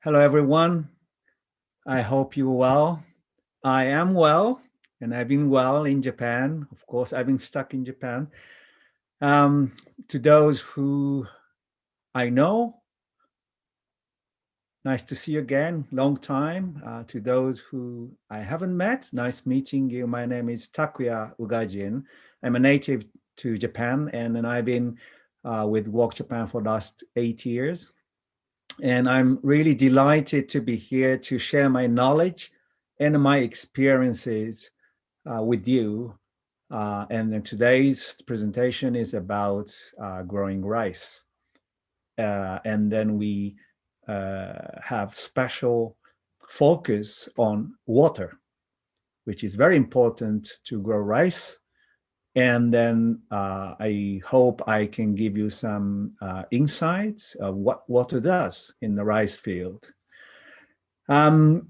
Hello, everyone. I hope you're well. I am well, and I've been well in Japan. Of course, I've been stuck in Japan. Um, to those who I know, nice to see you again. Long time. To those who I haven't met, nice meeting you. My name is Takuya Ugajin. I'm a native to Japan, and then I've been with Walk Japan for the last 8 years. And I'm really delighted to be here to share my knowledge and my experiences with you. And then today's presentation is about growing rice. And then we have special focus on water, which is very important to grow rice. And then I hope I can give you some insights of what water does in the rice field. The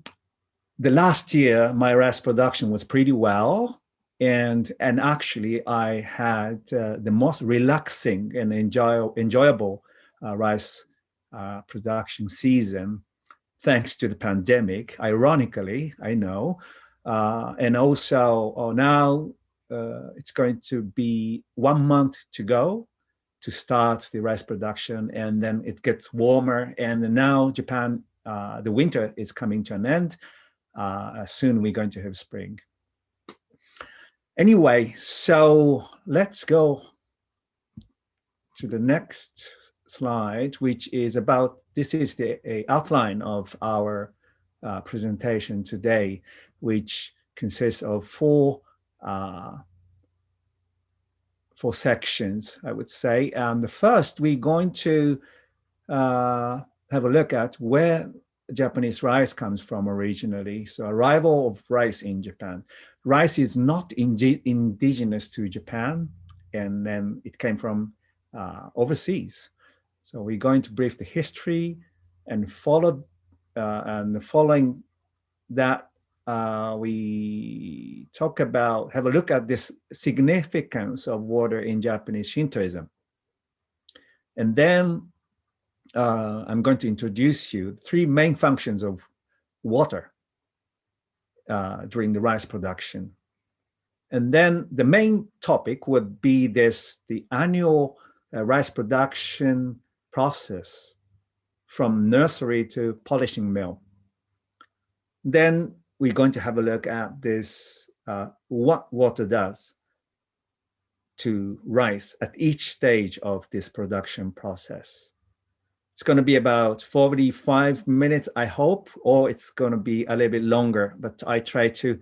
last year, my rice production was pretty well. And actually, I had the most relaxing and enjoyable rice production season, thanks to the pandemic, ironically, I know. And also now, it's going to be 1 month to go to start the rice production, and then it gets warmer. And now Japan, the winter is coming to an end. Soon we're going to have spring. Anyway, so let's go to the next slide, which is about, this is the outline of our presentation today, which consists of four sections, I would say. And the first, we're going to have a look at where Japanese rice comes from originally. So arrival of rice in Japan. Rice is not indigenous to Japan, and then it came from overseas. So we're going to brief the history and following that, we talk about, have a look at this significance of water in Japanese Shintoism. And then I'm going to introduce you three main functions of water during the rice production. And then the main topic would be the annual rice production process from nursery to polishing mill. Then we're going to have a look at this, what water does to rice at each stage of this production process. It's going to be about 45 minutes, I hope, or it's going to be a little bit longer, but I try to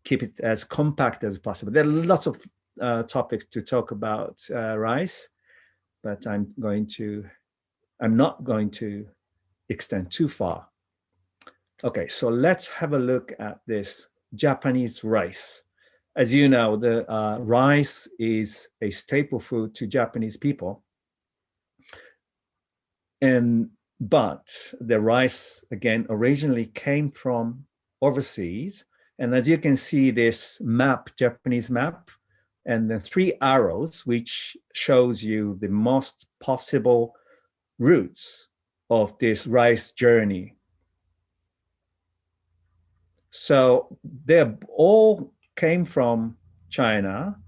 keep it as compact as possible. There are lots of topics to talk about rice, but I'm not going to extend too far. Okay, so let's have a look at this Japanese rice. As you know, the rice is a staple food to Japanese people. But the rice, again, originally came from overseas. And as you can see, this map, Japanese map, and the three arrows, which shows you the most possible routes of this rice journey. So they all came from China.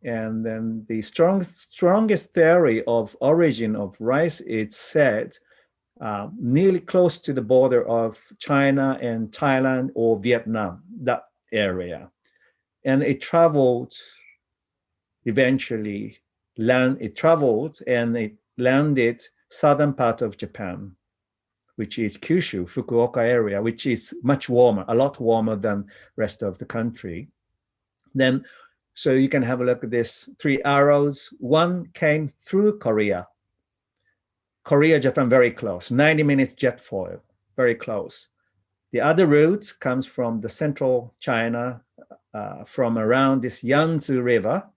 And then the strongest theory of origin of rice is said nearly close to the border of China and Thailand or Vietnam, that area. And it traveled eventually, and it landed southern part of Japan, which is Kyushu, Fukuoka area, which is much warmer, a lot warmer than rest of the country. Then, so you can have a look at this three arrows. One came through Korea. Korea, Japan, very close, 90 minutes jet foil, very close. The other route comes from the central China, from around this Yangtze River,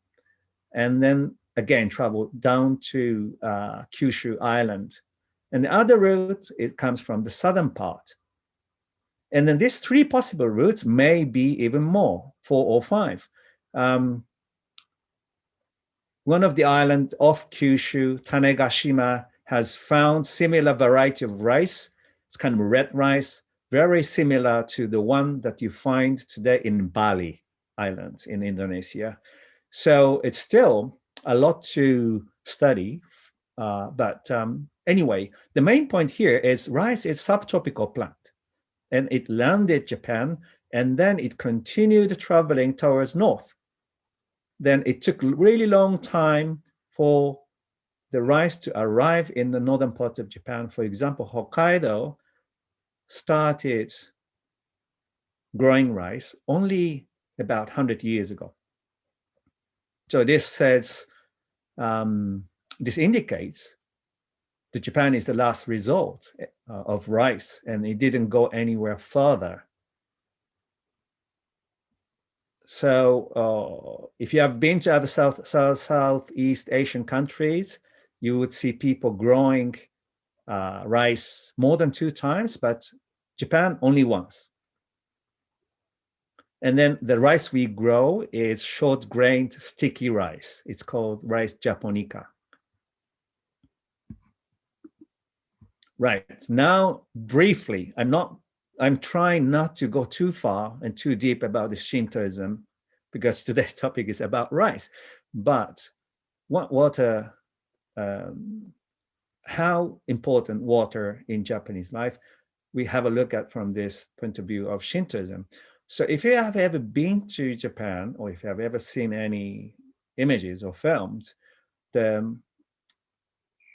and then again travel down to Kyushu Island. And the other route, it comes from the southern part. And then these three possible routes may be even more, 4 or 5. One of the islands off Kyushu, Tanegashima, has found similar variety of rice It's kind of red rice, very similar to the one that you find today in Bali Island in Indonesia. So it's still a lot to study. But anyway, the main point here is rice is subtropical plant. And it landed Japan, and then it continued traveling towards north. Then it took a really long time for the rice to arrive in the northern part of Japan. For example, Hokkaido started growing rice only about 100 years ago. So this says, this indicates that Japan is the last resort of rice, and it didn't go anywhere further. So if you have been to other Southeast Asian countries, you would see people growing rice more than 2 times, but Japan only once. And then the rice we grow is short-grained sticky rice. It's called rice japonica. Right, now briefly, I'm trying not to go too far and too deep about the Shintoism, because today's topic is about rice. But how important water in Japanese life, we have a look at from this point of view of Shintoism. So if you have ever been to Japan, or if you have ever seen any images or films,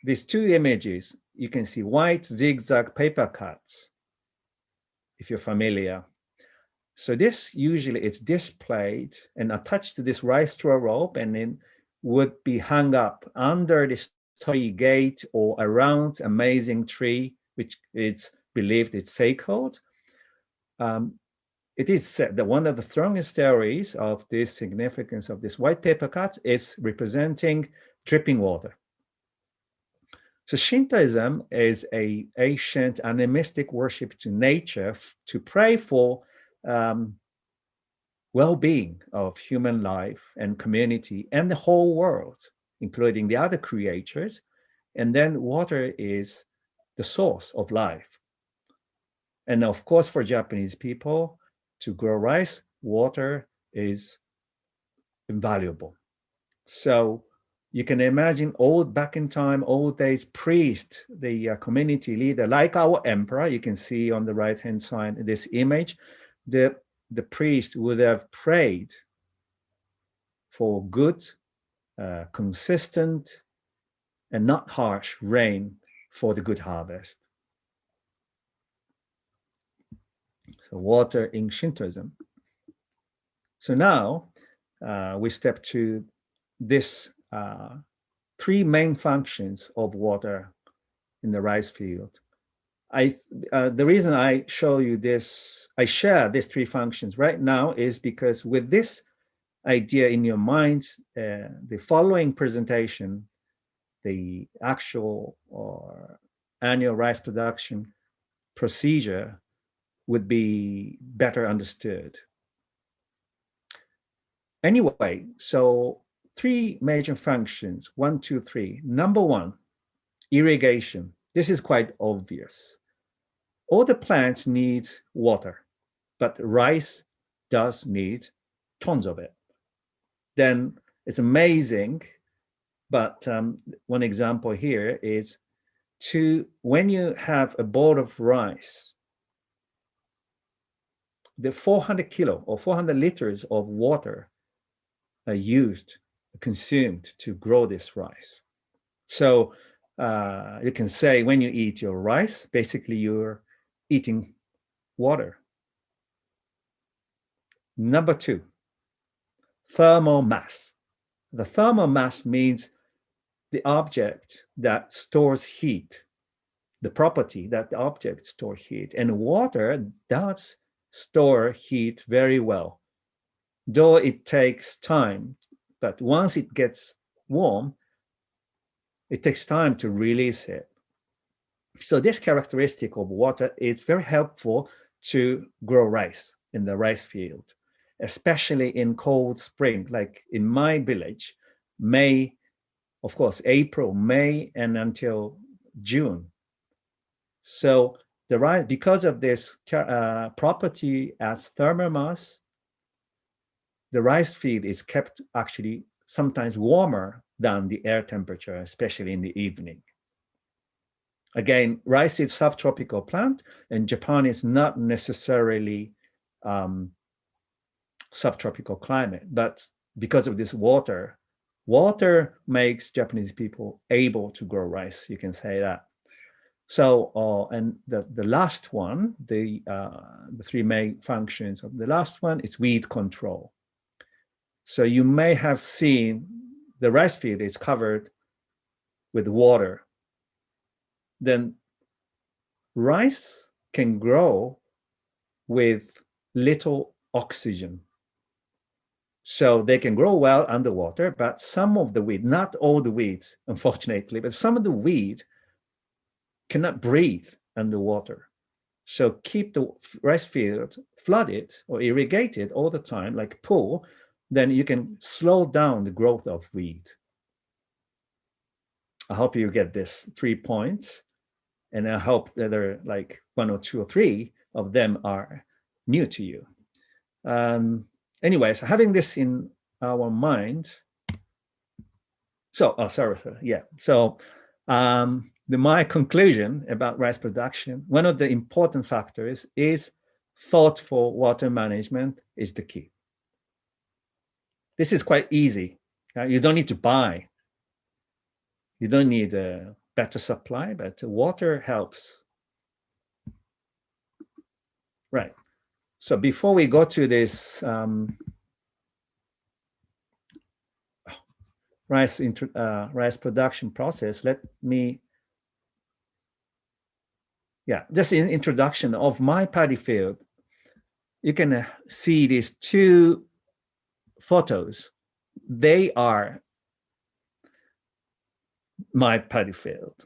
these 2 images, you can see white zigzag paper cuts, if you're familiar. So this usually it's displayed and attached to this rice straw rope, and then would be hung up under this torii gate or around amazing tree, which is believed it's sacred. It is said that one of the strongest theories of this significance of this white paper cut is representing dripping water. So Shintoism is an ancient animistic worship to nature to pray for well-being of human life and community and the whole world, including the other creatures. And then water is the source of life. And of course, for Japanese people, to grow rice, water is invaluable. So you can imagine back in time, old days, priest, the community leader, like our emperor, you can see on the right-hand side this image, the priest would have prayed for good, consistent, and not harsh rain for the good harvest. So water in Shintoism. So now we step to this 3 main functions of water in the rice field. The reason I show you this, I share these 3 functions right now is because with this idea in your mind, the following presentation, the actual or annual rice production procedure would be better understood. Anyway, so 3 major functions, 1, 2, 3. Number 1, irrigation. This is quite obvious. All the plants need water, but rice does need tons of it. Then it's amazing, but one example here is when you have a bowl of rice, the 400 kilo or 400 liters of water are consumed to grow this rice. So you can say when you eat your rice, basically you're eating water. Number 2, thermal mass. The thermal mass means the object that stores heat, the property that the object stores heat. And water does store heat very well, though it takes time. But once it gets warm, it takes time to release it. So this characteristic of water is very helpful to grow rice in the rice field, especially in cold spring, like in my village, May, of course, April, May, and until June. So the rice, because of this property as thermal mass, the rice field is kept actually sometimes warmer than the air temperature, especially in the evening. Again, rice is subtropical plant, and Japan is not necessarily subtropical climate, but because of this water makes Japanese people able to grow rice. You can say that. So, and the last one, the three main functions of the last one is weed control. So you may have seen the rice field is covered with water. Then rice can grow with little oxygen. So they can grow well underwater, but some of the weed, not all the weeds, unfortunately, but some of the weed cannot breathe underwater. So keep the rice field flooded or irrigated all the time, like a pool, then you can slow down the growth of weed. I hope you get this 3 points. And I hope that there are like 1 or 2 or 3 of them are new to you. Anyways, having this in our mind. So, my conclusion about rice production, one of the important factors is thoughtful water management is the key. This is quite easy. You don't need to buy. You don't need a better supply, but water helps. Right. So before we go to this rice production process, let me, just in introduction of my paddy field, you can see these 2 photos. They are my paddy field,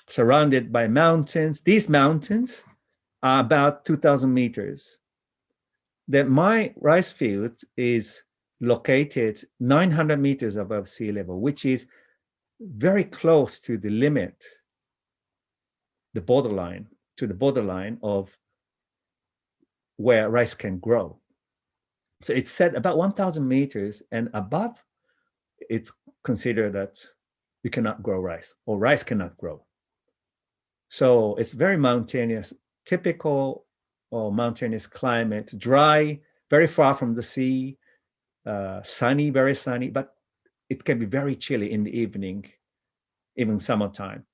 surrounded by mountains. These mountains are about 2,000 meters. My rice field is located 900 meters above sea level, which is very close to the limit, the borderline of where rice can grow. So it's set about 1,000 meters and above, it's considered that you cannot grow rice, or rice cannot grow. So it's very mountainous, typical mountainous climate, dry, very far from the sea, sunny, very sunny, but it can be very chilly in the evening, even summertime.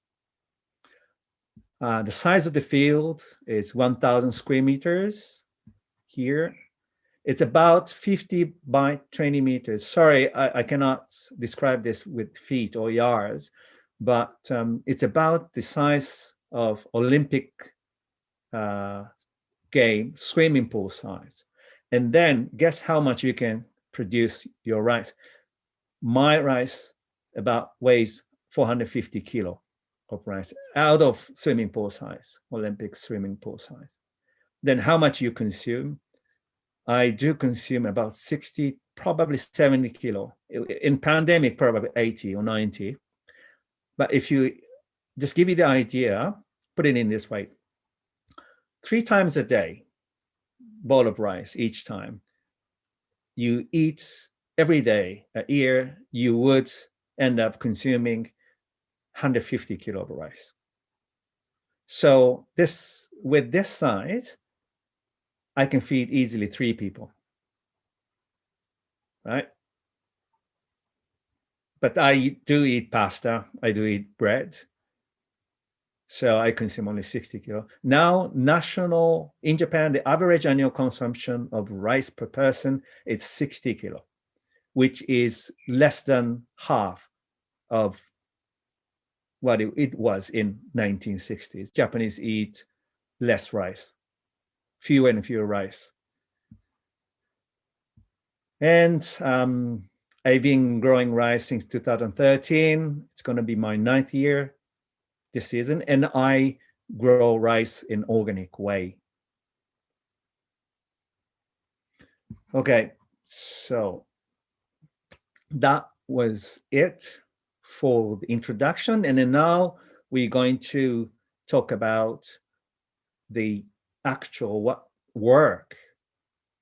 The size of the field is 1,000 square meters here. It's about 50 by 20 meters. Sorry, I cannot describe this with feet or yards, but it's about the size of Olympic game swimming pool size. And then guess how much you can produce your rice. My rice about weighs 450 kilo of rice out of swimming pool size, Olympic swimming pool size. Then how much you consume? I do consume about 60, probably 70 kilo. In pandemic, probably 80 or 90. But if you just give you the idea, put it in this way. 3 times a day, bowl of rice each time. You eat every day, a year, you would end up consuming 150 kilo of rice. So with this size, I can feed easily 3 people, right? But I do eat pasta, I do eat bread. So I consume only 60 kilo. Now, in Japan, the average annual consumption of rice per person is 60 kilo, which is less than half of what it was in 1960s. Japanese eat less rice, fewer and fewer rice. And I've been growing rice since 2013. It's going to be my 9th year this season, and I grow rice in organic way. Okay, so that was it for the introduction, and then now we're going to talk about the actual work,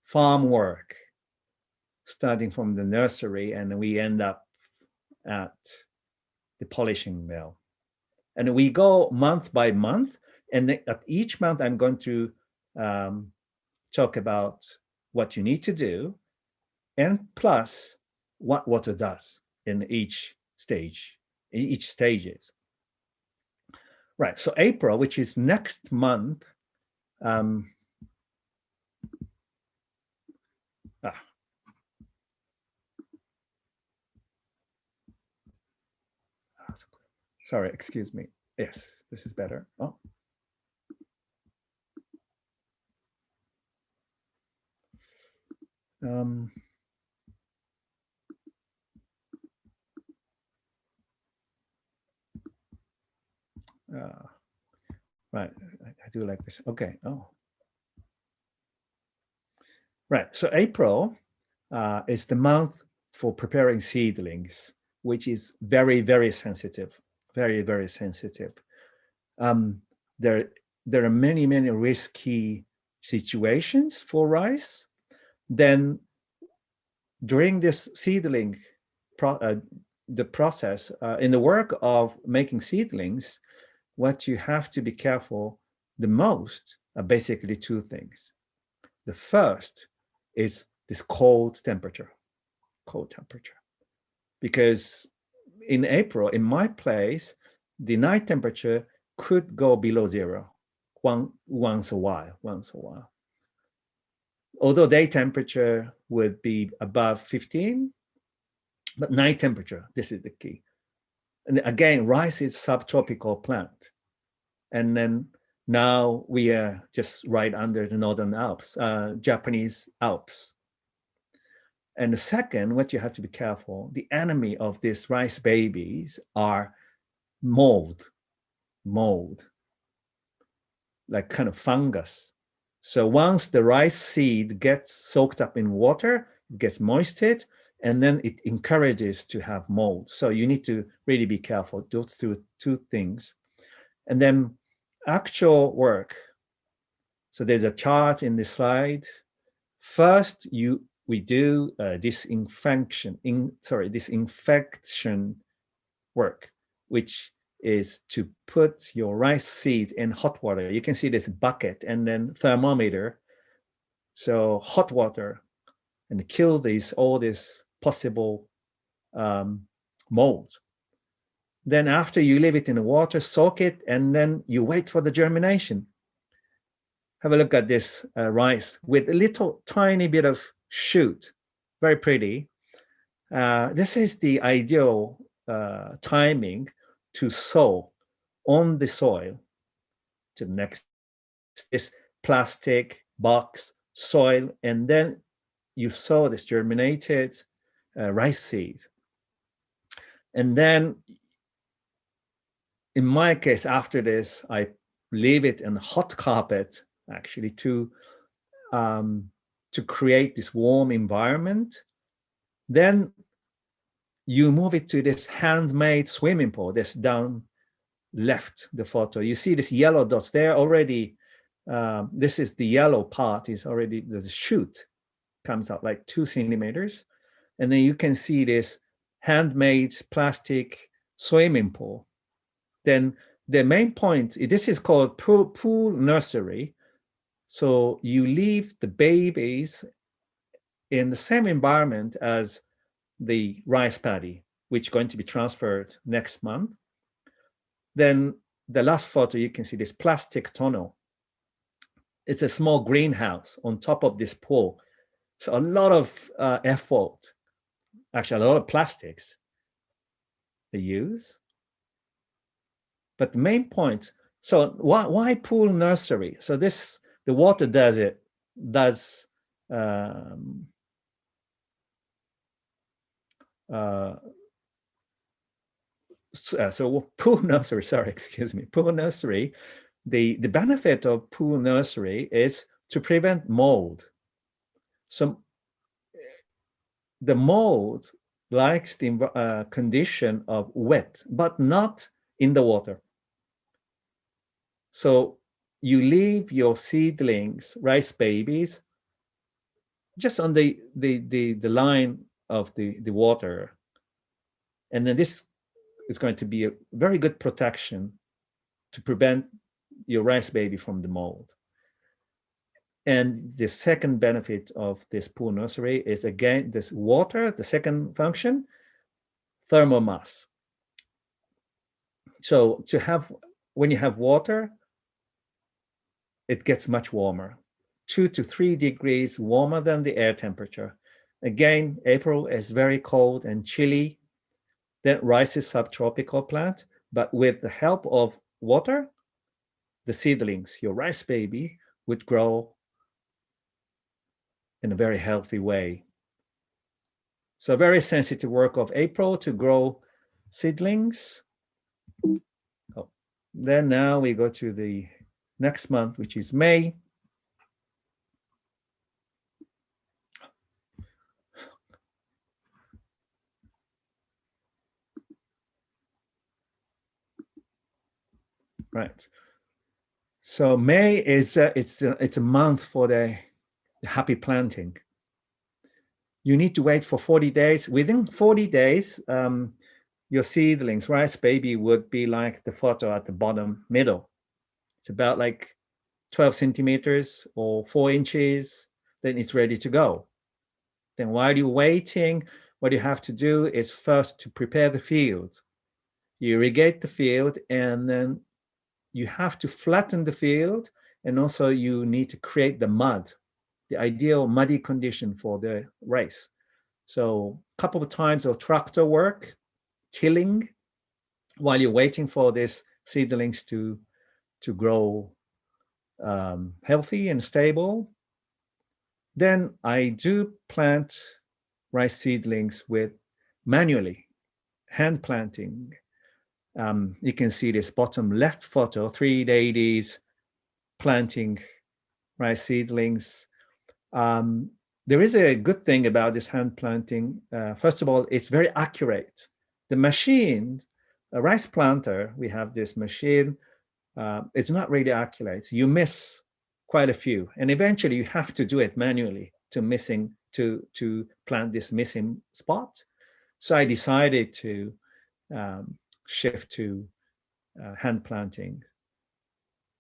farm work, starting from the nursery, and we end up at the polishing mill. And we go month by month, and at each month I'm going to talk about what you need to do, and plus what water does in each stage, each stages. Right, so April, which is next month, sorry, excuse me. Yes, this is better. Oh. Right, I do like this. Okay, oh. Right, so April is the month for preparing seedlings, which is very, very sensitive, very, very sensitive. There are many, many risky situations for rice. Then during this seedling, the process, in the work of making seedlings, what you have to be careful the most are basically two things. The first is this cold temperature, because in April, in my place, the night temperature could go below zero once a while. Although day temperature would be above 15, but night temperature, this is the key. And again, rice is subtropical plant. And then now we are just right under the Northern Alps, Japanese Alps. And the second, what you have to be careful, the enemy of these rice babies are mold, like kind of fungus. So once the rice seed gets soaked up in water, it gets moisted, and then it encourages to have mold. So you need to really be careful, those two things. And then actual work. So there's a chart in the slide. First, we do disinfection work, which is to put your rice seeds in hot water. You can see this bucket and then thermometer. So hot water, and kill all this possible mold. Then after you leave it in the water, soak it, and then you wait for the germination. Have a look at this rice with a little tiny bit of shoot, very pretty. This is the ideal timing to sow on the soil. To the next is plastic box soil, and then you sow this germinated rice seed. And then in my case, after this, I leave it in hot carpet actually to create this warm environment. Then you move it to this handmade swimming pool. This down left the photo. You see this yellow dots there already. This is the yellow part is already, the shoot comes out like 2 centimeters. And then you can see this handmade plastic swimming pool. Then the main point, this is called pool nursery. So you leave the babies in the same environment as the rice paddy, which is going to be transferred next month. Then the last photo, you can see this plastic tunnel. It's a small greenhouse on top of this pool. So a lot of effort, actually a lot of plastics they use. But the main point, so why pool nursery? So the water does so pool nursery, sorry, excuse me, pool nursery, the benefit of pool nursery is to prevent mold. So the mold likes the condition of wet, but not in the water. So you leave your seedlings, rice babies, just on the line of the water. And then this is going to be a very good protection to prevent your rice baby from the mold. And the second benefit of this pool nursery is, again, this water, the second function, thermal mass. So when you have water, it gets much warmer, 2 to 3 degrees warmer than the air temperature. Again, April is very cold and chilly. Then rice is subtropical plant, but with the help of water, the seedlings, your rice baby, would grow in a very healthy way. So very sensitive work of April to grow seedlings. Oh. Then now we go to the next month, which is May. Right. So May is it's a month for the happy planting. You need to wait for 40 days. Within 40 days, your seedlings, rice baby, would be like the photo at the bottom middle. It's about like 12 centimeters or 4 inches. Then it's ready to go. Then while you're waiting, what you have to do is first to prepare the field. You irrigate the field, and then you have to flatten the field, and also you need to create the mud, the ideal muddy condition for the rice. So a couple of times of tractor work, tilling, while you're waiting for these seedlings to grow healthy and stable. Then I do plant rice seedlings with manually, hand planting. You can see this bottom left photo, 3 ladies planting rice seedlings. There is a good thing about this hand planting. First of all, it's very accurate. The machine, a rice planter, we have this machine, it's not really accurate. You miss quite a few, and eventually you have to do it manually to plant this missing spot. So I decided to shift to hand planting,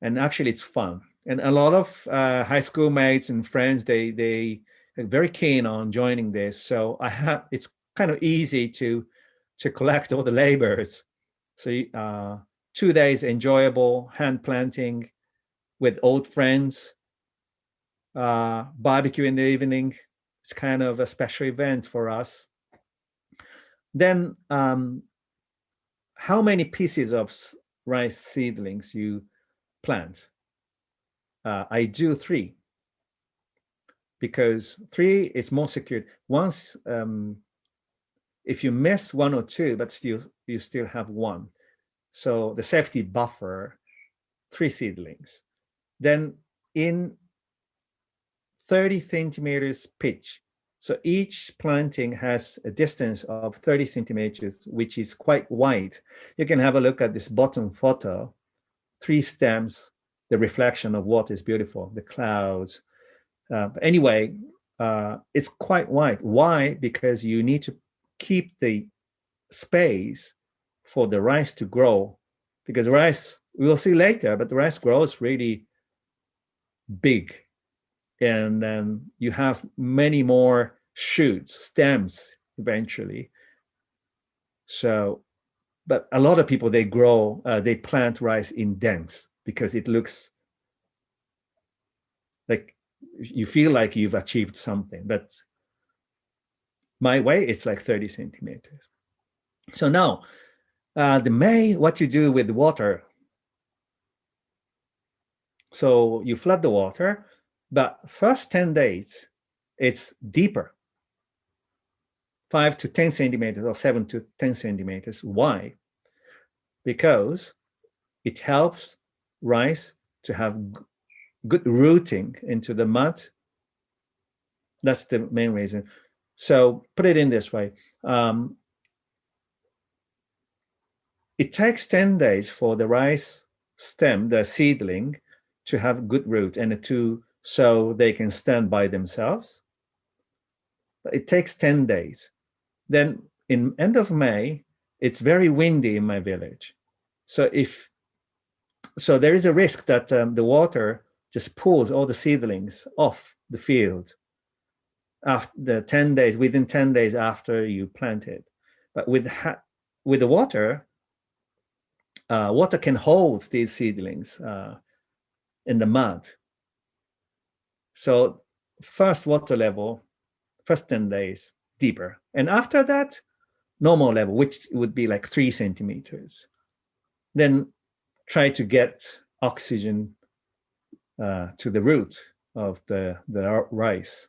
and actually it's fun. And a lot of high school mates and friends, they are very keen on joining this. So it's kind of easy to collect all the labors. So 2 days enjoyable hand planting with old friends, barbecue in the evening. It's kind of a special event for us. Then how many pieces of rice seedlings you plant? I do 3, because 3 is more secure. Once, if you miss 1 or 2, but you still have 1. So the safety buffer, 3 seedlings. Then in 30 centimeters pitch. So each planting has a distance of 30 centimeters, which is quite wide. You can have a look at this bottom photo. 3 stems, the reflection of water is beautiful, the clouds. Anyway, it's quite wide. Why? Because you need to keep the space for the rice to grow, because rice, we'll see later, but the rice grows really big. And then you have many more shoots, stems eventually. So, but a lot of people, they plant rice in dens because it looks like you feel like you've achieved something. But my way, it's like 30 centimeters. So now, what you do with water. So you flood the water, but first 10 days, it's deeper, 5 to 10 centimeters or 7 to 10 centimeters. Why? Because it helps rice to have good rooting into the mud. That's the main reason. So put it in this way. It takes 10 days for the rice stem, the seedling, to have good root and so they can stand by themselves. But it takes 10 days. Then in end of May, it's very windy in my village. So there is a risk that the water just pulls all the seedlings off the field after the 10 days, within 10 days after you plant it. But with the water, water can hold these seedlings in the mud. So first water level, first 10 days, deeper. And after that, normal level, which would be like 3 centimeters. Then try to get oxygen to the root of the rice.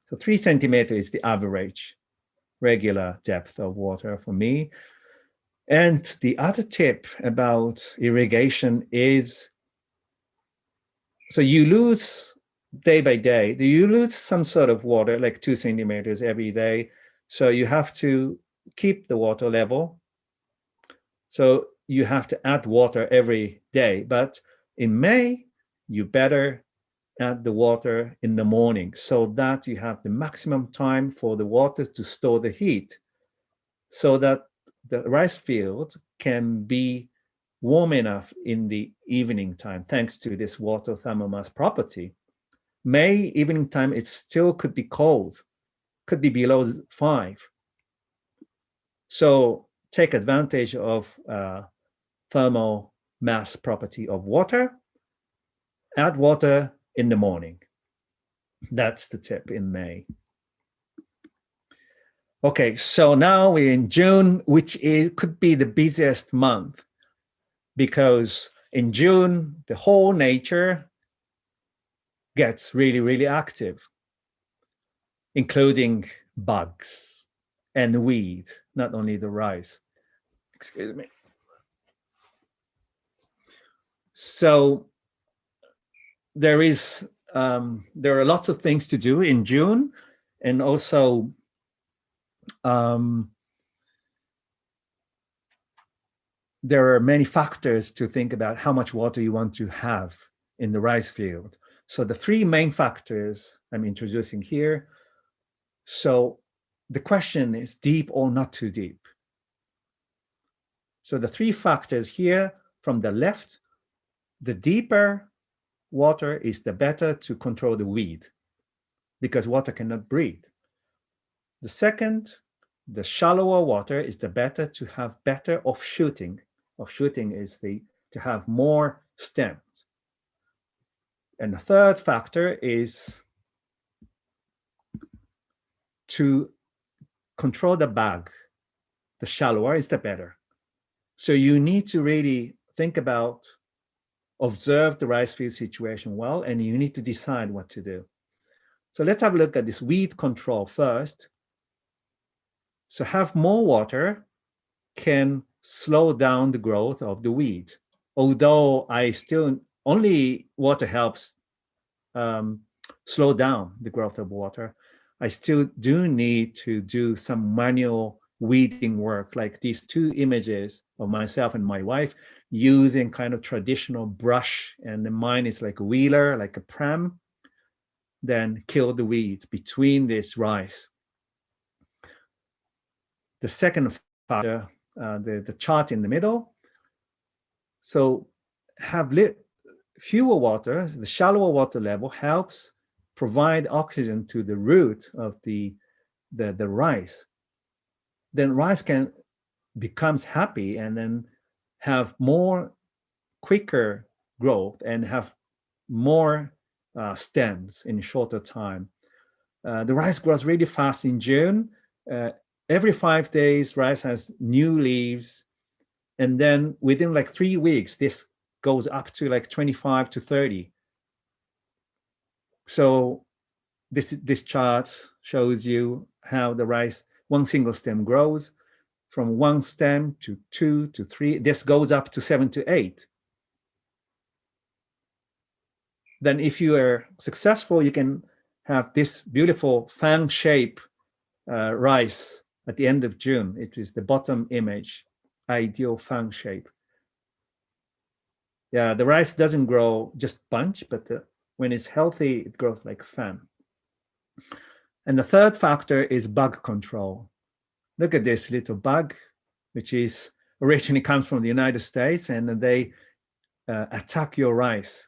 So 3 centimeters is the average regular depth of water for me. And the other tip about irrigation is, so you lose day by day, you lose some sort of water, like 2 centimeters every day. So you have to keep the water level. So you have to add water every day. But in May, you better add the water in the morning so that you have the maximum time for the water to store the heat, so that the rice field can be warm enough in the evening time, thanks to this water thermal mass property. May evening time, it still could be cold, could be below 5. So take advantage of thermal mass property of water, add water in the morning. That's the tip in May. Okay, so now we're in June, which could be the busiest month, because in June, the whole nature gets really, really active, including bugs and weed, not only the rice. Excuse me. So there are lots of things to do in June, and also there are many factors to think about how much water you want to have in the rice field. So the 3 main factors I'm introducing here. So the question is deep or not too deep. So the 3 factors here from the left, the deeper water is the better to control the weed, because water cannot breathe. The second, the shallower water is the better to have better offshooting. Offshooting is to have more stems. And the third factor is to control the bag. The shallower is the better. So you need to really think about, observe the rice field situation well, and you need to decide what to do. So let's have a look at this weed control first. So have more water can slow down the growth of the weed. Although only water helps slow down the growth of water, I still do need to do some manual weeding work, like these 2 images of myself and my wife using kind of traditional brush, and mine is like a wheeler, like a pram, then kill the weeds between this rice. The second factor, the chart in the middle. So have fewer water, the shallower water level helps provide oxygen to the root of the rice. Then rice becomes happy and then have more quicker growth and have more stems in shorter time. The rice grows really fast in June. Every 5 days, rice has new leaves. And then within like 3 weeks, this goes up to like 25 to 30. So this chart shows you how the rice, one single stem grows from 1 stem to 2 to 3. This goes up to 7 to 8. Then if you are successful, you can have this beautiful fan shape rice at the end of June. It is the bottom image, ideal fan shape. Yeah, the rice doesn't grow just bunch, but when it's healthy, it grows like fan. And the third factor is bug control. Look at this little bug, which is originally comes from the United States, and they attack your rice,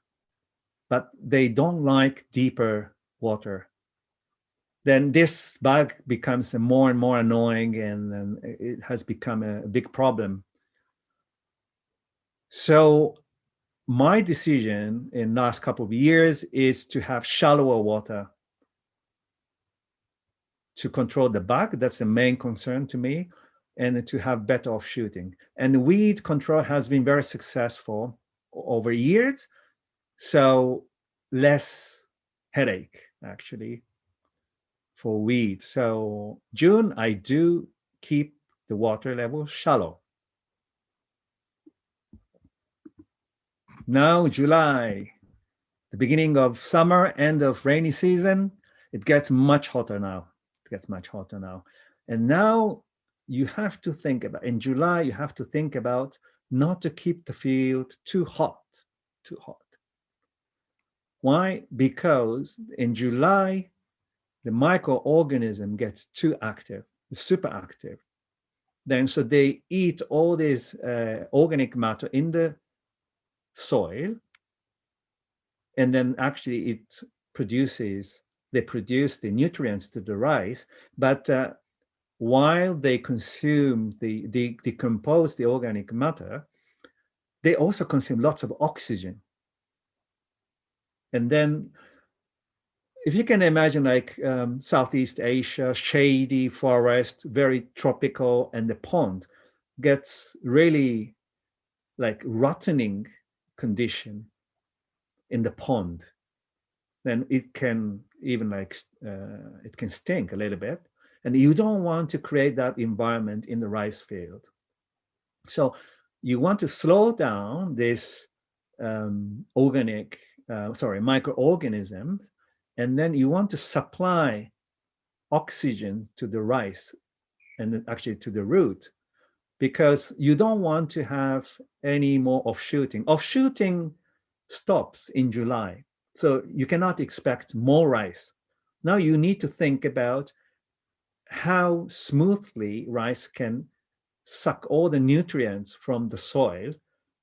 but they don't like deeper water. Then this bug becomes more and more annoying, and it has become a big problem. So my decision in the last couple of years is to have shallower water to control the bug. That's the main concern to me, and to have better offshooting. And weed control has been very successful over years. So less headache, actually, for weed. So June, I do keep the water level shallow. Now July, the beginning of summer, end of rainy season, it gets much hotter now. It gets much hotter now. And now you have to think about, in July, you have to think about not to keep the field too hot, too hot. Why? Because in July, the microorganism gets too active, super active. Then so they eat all this organic matter in the soil, and then actually they produce the nutrients to the rice, but while they consume they decompose the organic matter, they also consume lots of oxygen. And then if you can imagine, like Southeast Asia, shady forest, very tropical, and the pond gets really like rottening condition in the pond, then it can even it can stink a little bit. And you don't want to create that environment in the rice field. So you want to slow down this microorganisms, and then you want to supply oxygen to the rice and actually to the root, because you don't want to have any more offshooting. Offshooting stops in July, so you cannot expect more rice. Now you need to think about how smoothly rice can suck all the nutrients from the soil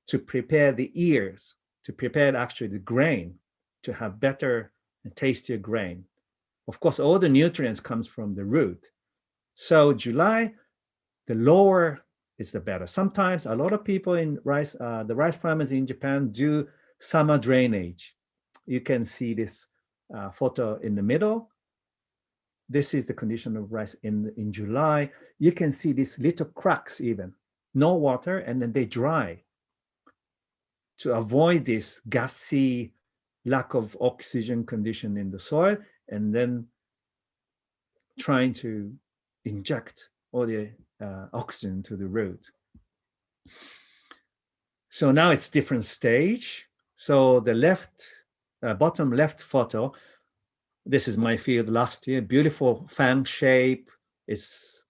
to prepare the ears, to prepare actually the grain, to have better and tastier grain. Of course, all the nutrients comes from the root. So July, the lower is the better. Sometimes a lot of people in rice, the rice farmers in Japan do summer drainage. You can see this photo in the middle. This is the condition of rice in July. You can see these little cracks even, no water, and then they dry to avoid this gassy lack of oxygen condition in the soil, and then trying to inject all the oxygen to the root. So now it's different stage. So the bottom left photo, this is my field last year, beautiful fan shape. It's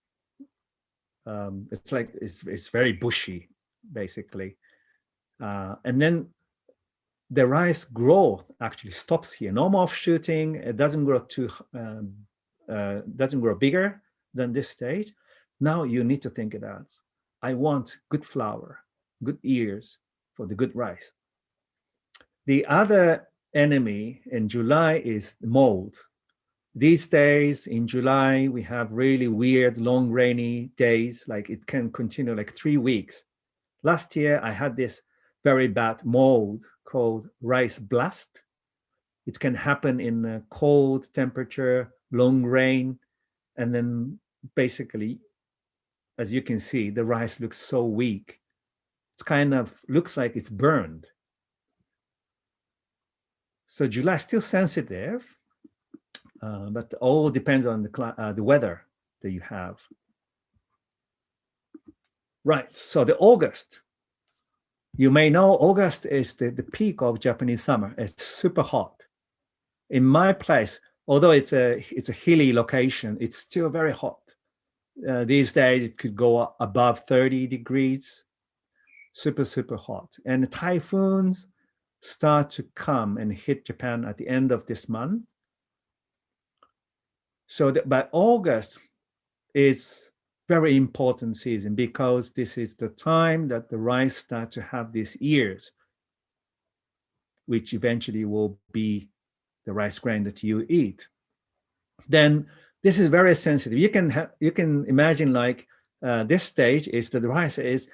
very bushy, basically. And then the rice growth actually stops here. No more offshooting. It doesn't grow doesn't grow bigger than this stage. Now you need to think about, I want good flour, good ears for the good rice. The other enemy in July is mold. These days in July, we have really weird, long, rainy days. Like it can continue like 3 weeks. Last year, I had this very bad mold called rice blast. It can happen in a cold temperature, long rain, and then basically, as you can see, the rice looks so weak. It's kind of looks like it's burned. So July is still sensitive, but all depends on the weather that you have. Right, so the August. You may know August is the peak of Japanese summer. It's super hot. In my place, although it's a hilly location, it's still very hot. These days, it could go above 30 degrees. super, super hot. And the typhoons start to come and hit Japan at the end of this month. So that by August is very important season because this is the time that the rice start to have these ears, which eventually will be the rice grain that you eat. Then this is very sensitive. You can imagine like this stage is that the rice is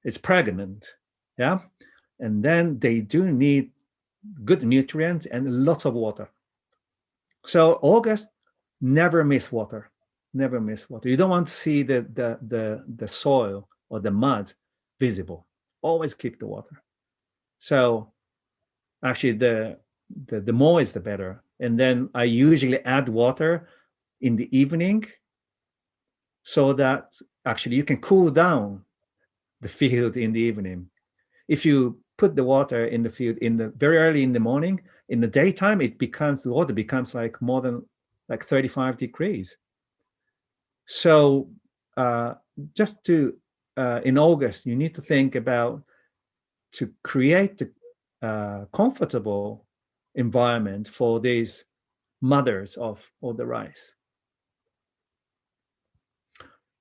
it's pregnant, yeah, and then they do need good nutrients and lots of water. So August, never miss water, never miss water. You don't want to see the soil or the mud visible. Always keep the water. So actually, the more is the better. And then I usually add water in the evening so that actually you can cool down the field in the evening. If you put the water in the field in the very early in the morning, in the daytime, the water becomes like more than like 35 degrees. So just to in August, you need to think about to create the comfortable environment for these mothers of all the rice.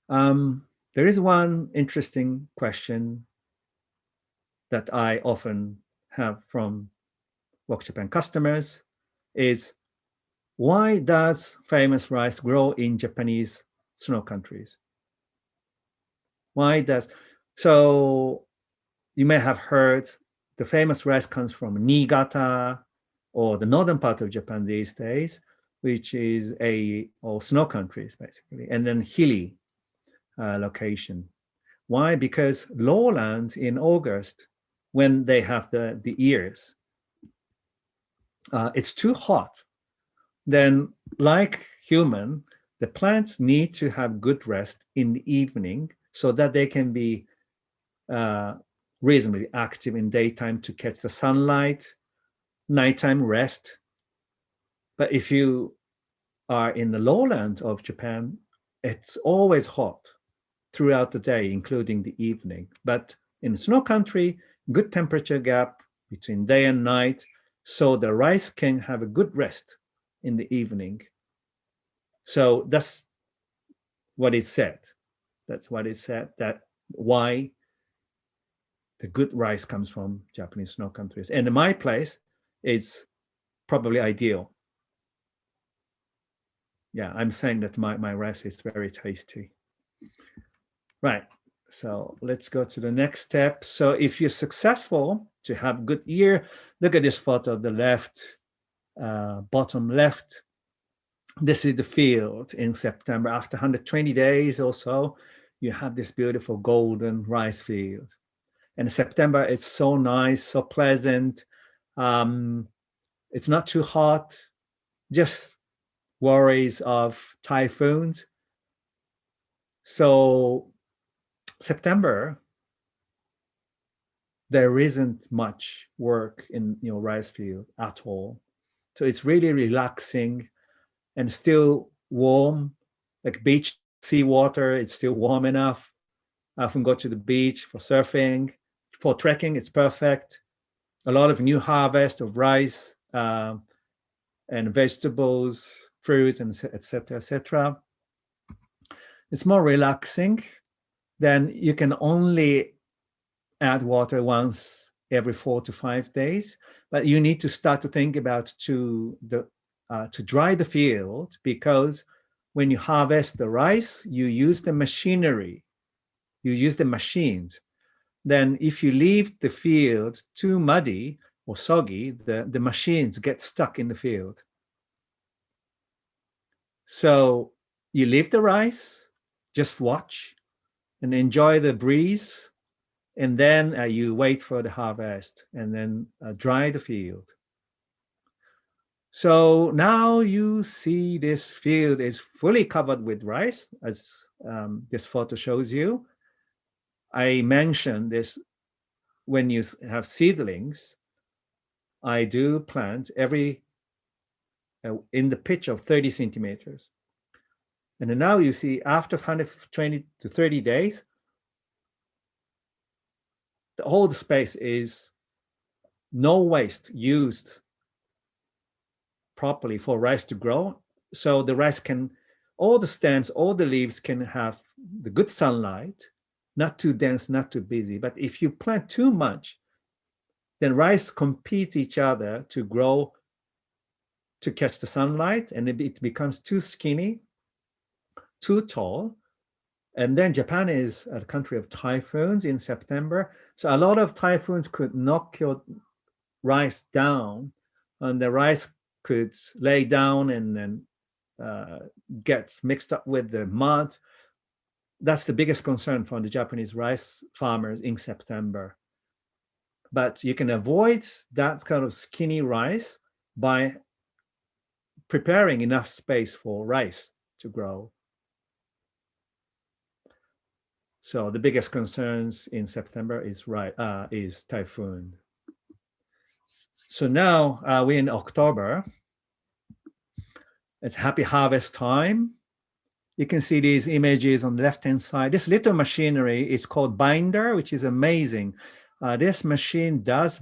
There is one interesting question that I often have from Work Japan customers is, why does famous rice grow in Japanese snow countries? Why does, so you may have heard the famous rice comes from Niigata or the northern part of Japan these days, which is or snow countries basically, and then hilly location. Why? Because lowlands in August, when they have the ears, it's too hot. Then, like human, the plants need to have good rest in the evening so that they can be reasonably active in daytime to catch the sunlight, nighttime rest. But if you are in the lowlands of Japan, it's always hot throughout the day, including the evening. But in the snow country, good temperature gap between day and night, so the rice can have a good rest in the evening. So that's what it said. That's what it said, that why the good rice comes from Japanese snow countries. And in my place, it's probably ideal. Yeah, I'm saying that my rice is very tasty. Right. So let's go to the next step. So if you're successful to have good year, look at this photo, the left, bottom left. This is the field in September. After 120 days or so, you have this beautiful golden rice field. And September, it's so nice, so pleasant. It's not too hot, just worries of typhoons. So September, there isn't much work in rice field at all. So it's really relaxing and still warm, like beach seawater. It's still warm enough. I often go to the beach for surfing, for trekking. It's perfect. A lot of new harvest of rice and vegetables, fruits, and etc. etc. It's more relaxing. Then you can only add water once every 4 to 5 days, but you need to start to think about to dry the field, because when you harvest the rice, you use the machinery, you use the machines. Then if you leave the field too muddy or soggy, the machines get stuck in the field. So you leave the rice, just watch and enjoy the breeze, and then you wait for the harvest and then dry the field. So now you see this field is fully covered with rice, as this photo shows you. I mentioned this, when you have seedlings, I do plant every in the pitch of 30 centimeters. And then now you see after 120 to 30 days, the whole space is no waste used properly for rice to grow. So the rice can, all the stems, all the leaves can have the good sunlight, not too dense, not too busy. But if you plant too much, then rice compete each other to grow, to catch the sunlight, and it becomes too skinny, too tall. And then Japan is a country of typhoons in September. So a lot of typhoons could knock your rice down, and the rice could lay down and then gets mixed up with the mud. That's the biggest concern for the Japanese rice farmers in September. But you can avoid that kind of skinny rice by preparing enough space for rice to grow. So the biggest concerns in September is typhoon. So now we're in October. It's happy harvest time. You can see these images on the left-hand side. This little machinery is called binder, which is amazing. This machine does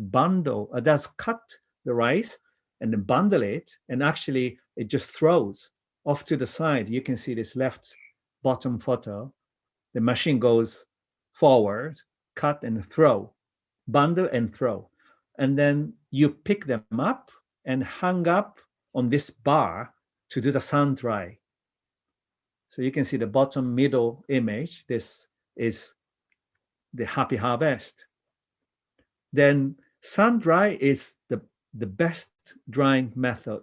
cut the rice and then bundle it, and actually it just throws off to the side. You can see this left bottom photo. The machine goes forward, cut and throw, bundle and throw. And then you pick them up and hang up on this bar to do the sun dry. So you can see the bottom middle image. This is the happy harvest. Then sun dry is the best drying method.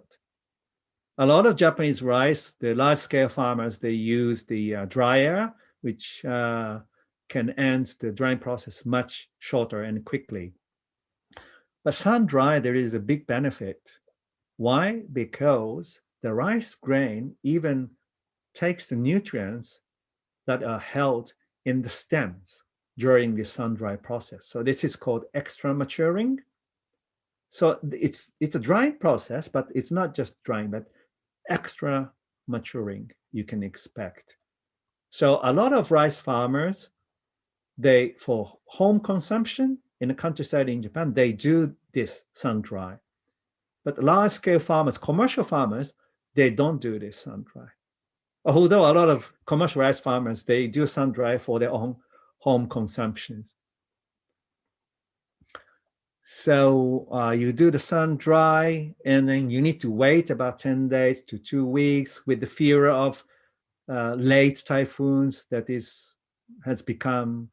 A lot of Japanese rice, the large scale farmers, they use the dryer, which can end the drying process much shorter and quickly. But sun dry, there is a big benefit. Why? Because the rice grain even takes the nutrients that are held in the stems during the sun dry process. So this is called extra maturing. So it's a drying process, but it's not just drying, but extra maturing you can expect. So a lot of rice farmers, for home consumption in the countryside in Japan, they do this sun dry. But large scale farmers, commercial farmers, they don't do this sun dry. Although a lot of commercial rice farmers, they do sun dry for their own home consumptions. So you do the sun dry, and then you need to wait about 10 days to 2 weeks with the fear of late typhoons that has become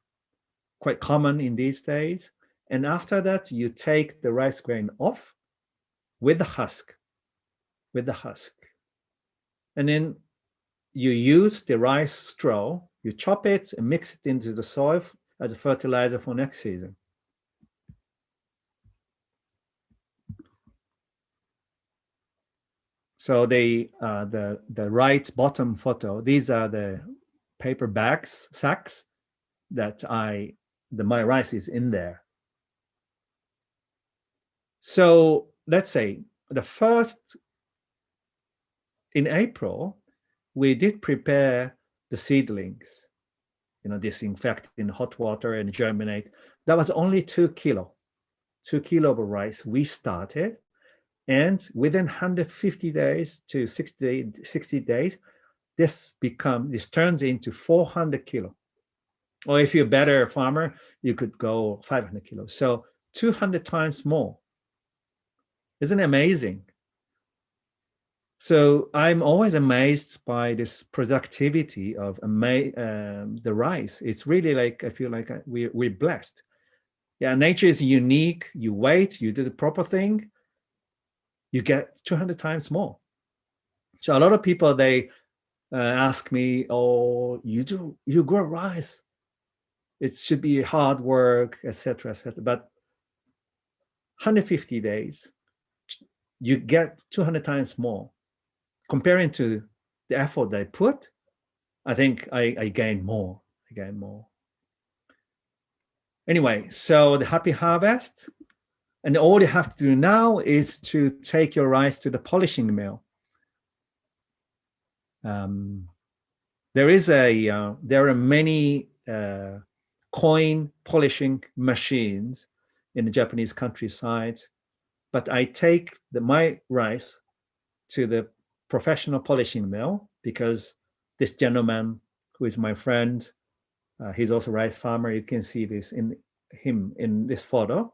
quite common in these days. And after that, you take the rice grain off with the husk, And then you use the rice straw, you chop it and mix it into the soil as a fertilizer for next season. So the right bottom photo, these are the paper sacks that my rice is in there. So let's say in April, we did prepare the seedlings, disinfect in hot water and germinate. That was only 2 kilo of rice we started. And within 150 days to 60 days, this turns into 400 kilo. Or if you're a better farmer, you could go 500 kilos. So 200 times more. Isn't it amazing? So I'm always amazed by this productivity of the rice. It's really like, I feel like we're blessed. Yeah, nature is unique. You wait, you do the proper thing, you get 200 times more. So a lot of people, they ask me, oh, you grow rice. It should be hard work, etc., etc. But 150 days, you get 200 times more. Comparing to the effort they put, I think I gain more. Anyway, so the happy harvest, and all you have to do now is to take your rice to the polishing mill. There are many coin polishing machines in the Japanese countryside, but I take my rice to the professional polishing mill because this gentleman who is my friend, he's also a rice farmer. You can see this in him in this photo.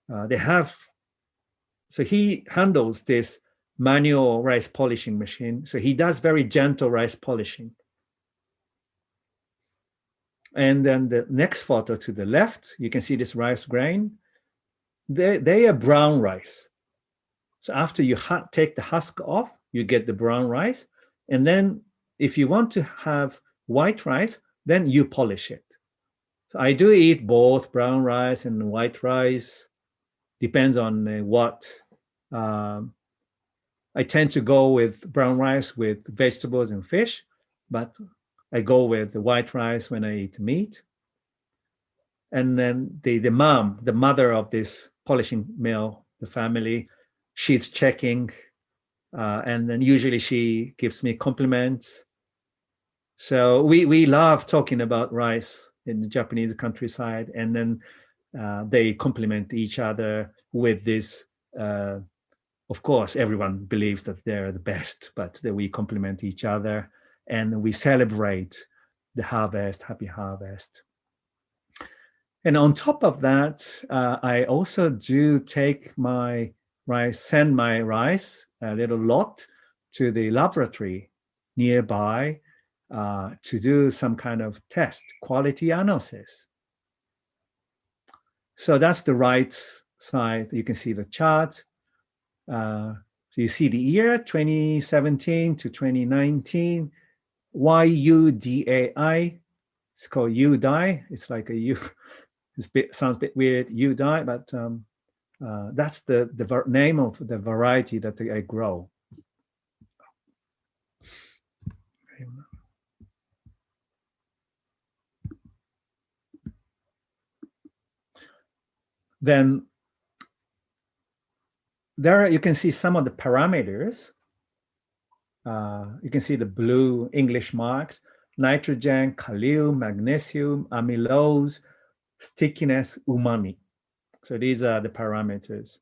So he handles this manual rice polishing machine. So he does very gentle rice polishing. And then the next photo to the left, you can see this rice grain. They are brown rice. So after you take the husk off, you get the brown rice. And then if you want to have white rice, then you polish it. So I do eat both brown rice and white rice. Depends on what. I tend to go with brown rice with vegetables and fish, but I go with the white rice when I eat meat. And then the mother of this polishing mill, the family, she's checking, and then usually she gives me compliments. So we love talking about rice in the Japanese countryside, and then they compliment each other with this. Of course, everyone believes that they're the best, but that we compliment each other and we celebrate the harvest, happy harvest. And on top of that, I also do take my rice, send my rice, a little lot, to the laboratory nearby to do some kind of test, quality analysis. So that's the right side. You can see the chart. So you see the year 2017 to 2019, YUDAI. It's called UDAI. It's like a U. Sounds a bit weird, UDAI, but that's the name of the variety that I grow. Then there you can see some of the parameters. You can see the blue English marks: nitrogen, kalium, magnesium, amylose, stickiness, umami. So these are the parameters.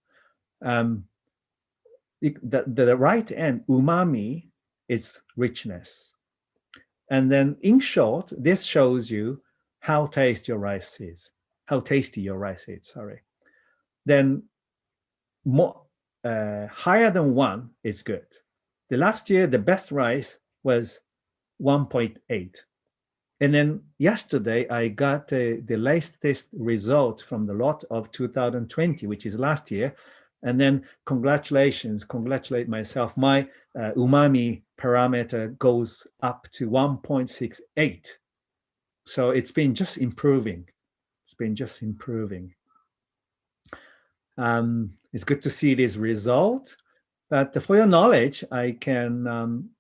The right end, umami, is richness. And then in short, this shows you how tasty your rice is. Sorry. Then more higher than 1 is good. The last year, the best rice was 1.8. And then yesterday, I got the latest result from the lot of 2020, which is last year. And then congratulate myself. My umami parameter goes up to 1.68. So it's been just improving. It's good to see this result. But for your knowledge, I can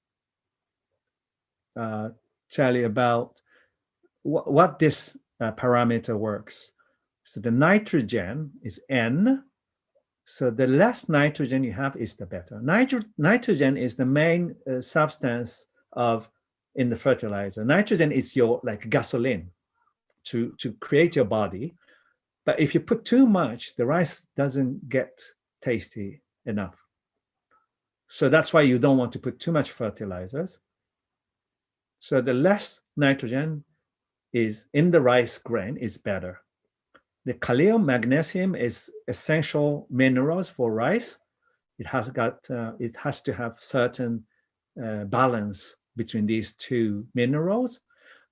tell you about what this parameter works. So the nitrogen is N. So the less nitrogen you have is the better. Nitrogen is the main substance in the fertilizer. Nitrogen is your like gasoline to create your body. But if you put too much, the rice doesn't get tasty enough. So that's why you don't want to put too much fertilizers. So the less nitrogen is in the rice grain is better. The kalium, magnesium is essential minerals for rice. It has to have certain balance between these two minerals.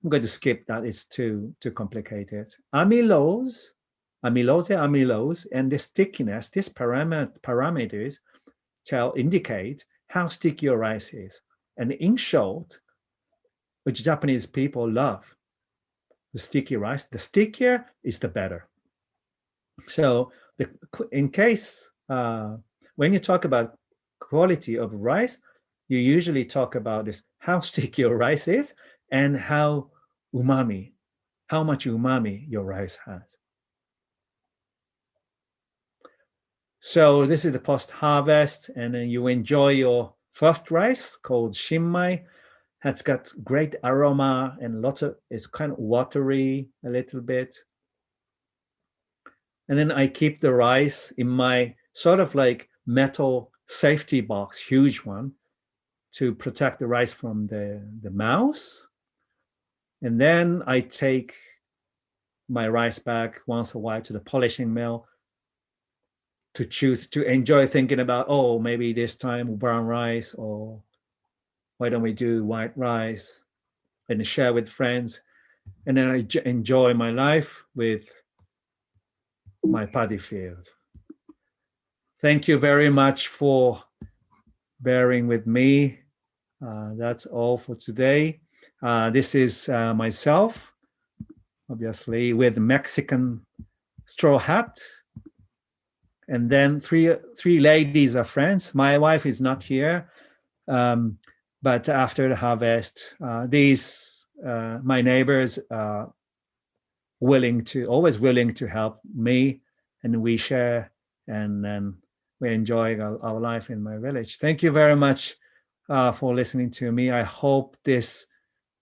I'm going to skip that. It's too complicated. Amylose, and the stickiness. These parameters indicate how sticky your rice is. And in short, which Japanese people love, the sticky rice. The stickier is the better. So in case, when you talk about quality of rice, you usually talk about this, how sticky your rice is and how much umami your rice has. So this is the post-harvest, and then you enjoy your first rice called shinmai. has got great aroma and lots of, it's kind of watery a little bit. And then I keep the rice in my sort of like metal safety box, huge one, to protect the rice from the mouse. And then I take my rice back once a while to the polishing mill to choose to enjoy thinking about, oh, maybe this time brown rice, or why don't we do white rice, and share with friends. And then I enjoy my life with my paddy field. Thank you very much for bearing with me. That's all for today. This is myself, obviously, with Mexican straw hat. And then three ladies are friends. My wife is not here. But after the harvest, these my neighbors are always willing to help me, and we share, and then we enjoy our life in my village. Thank you very much for listening to me. I hope this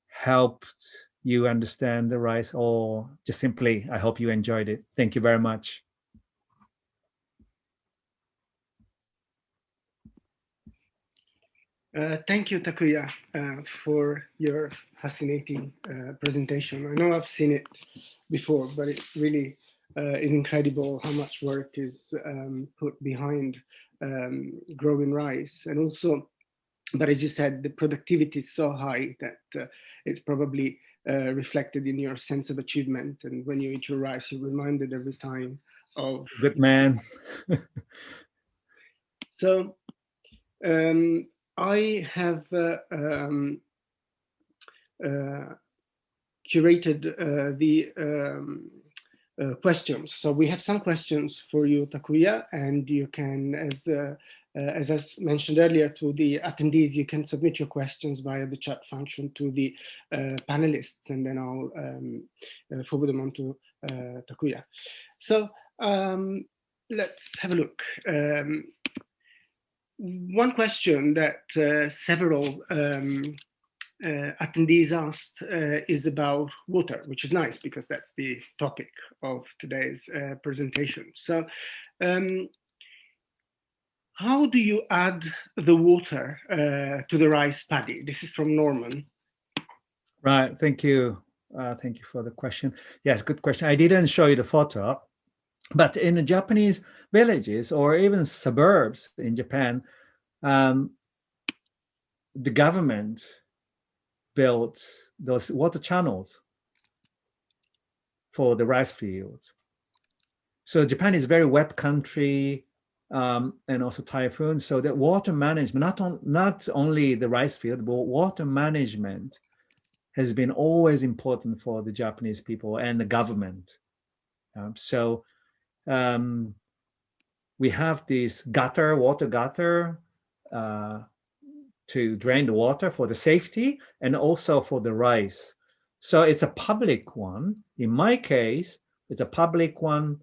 helped you understand the rice, or just simply, I hope you enjoyed it. Thank you very much. Thank you, Takuya, for your fascinating presentation. I know I've seen it before, but it really is incredible how much work is put behind growing rice. And also, but as you said, the productivity is so high that it's probably reflected in your sense of achievement. And when you eat your rice, you're reminded every time of... Good man. So I have curated the questions. So we have some questions for you, Takuya, and you can, as I mentioned earlier to the attendees, you can submit your questions via the chat function to the panelists, and then I'll forward them on to Takuya. So let's have a look. One question that several attendees asked is about water, which is nice because that's the topic of today's presentation. So how do you add the water to the rice paddy? This is from Norman. Right, thank you. Thank you for the question. Yes, good question. I didn't show you the photo, but in the Japanese villages or even suburbs in Japan, the government built those water channels for the rice fields. So Japan is a very wet country, and also typhoons. So the water management, not only the rice field, but water management has been always important for the Japanese people and the government. So we have this water gutter, to drain the water for the safety and also for the rice. So it's a public one. In my case, it's a public one.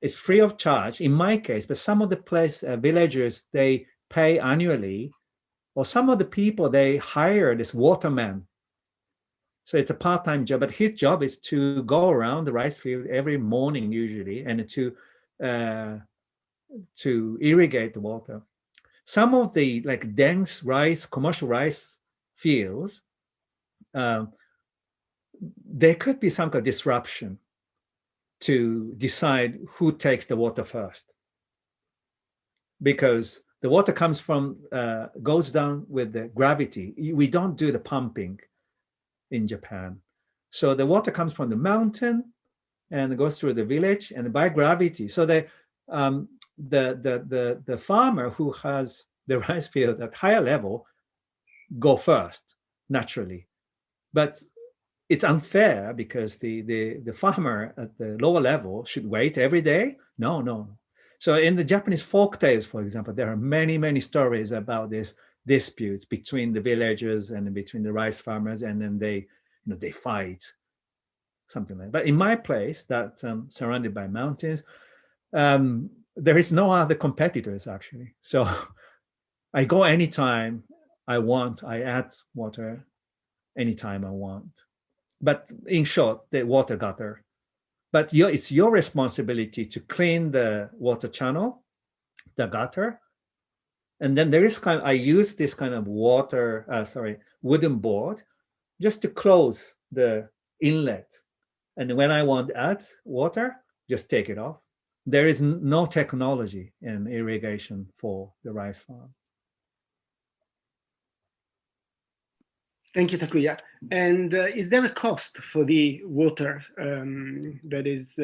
It's free of charge in my case, but some of the villagers, they pay annually, or some of the people, they hire this waterman. So it's a part-time job, but his job is to go around the rice field every morning usually, and to irrigate the water. Some of the like dense rice, commercial rice fields, there could be some kind of disruption to decide who takes the water first, because the water comes from goes down with the gravity. We don't do the pumping in Japan, so the water comes from the mountain and goes through the village and by gravity. So the farmer who has the rice field at higher level go first naturally, but it's unfair because the farmer at the lower level should wait every day. No. So in the Japanese folk tales, for example, there are many stories about this disputes between the villagers and between the rice farmers, and then they fight, something like that. But in my place, that surrounded by mountains, there is no other competitors actually. So I go anytime I add water anytime I want. But in short, the water gutter. But it's your responsibility to clean the water channel, the gutter. And then there is I use this kind of wooden board just to close the inlet. And when I want to add water, just take it off. There is no technology in irrigation for the rice farm. Thank you, Takuya. And is there a cost for the water that is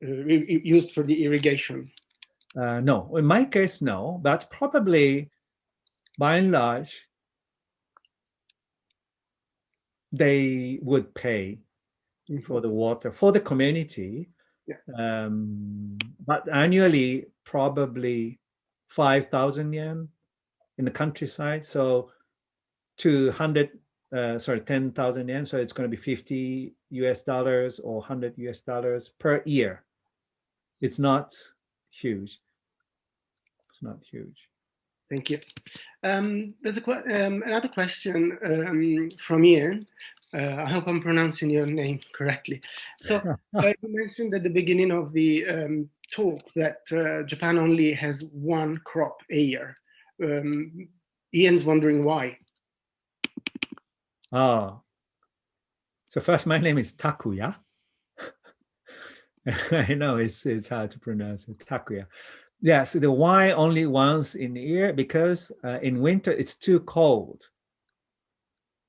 used for the irrigation? No, in my case, no, but probably by and large, they would pay for the water for the community. Yeah. But annually, probably 5,000 yen in the countryside. So 10,000 yen. So it's going to be $50 or $100 per year. It's not huge. It's not huge. Thank you. There's another question from Ian. I hope I'm pronouncing your name correctly. So you mentioned at the beginning of the talk that Japan only has one crop a year. Ian's wondering why. Oh, so first, my name is Takuya. I know it's hard to pronounce it, Takuya. Yeah, so the why only once in a year, because in winter it's too cold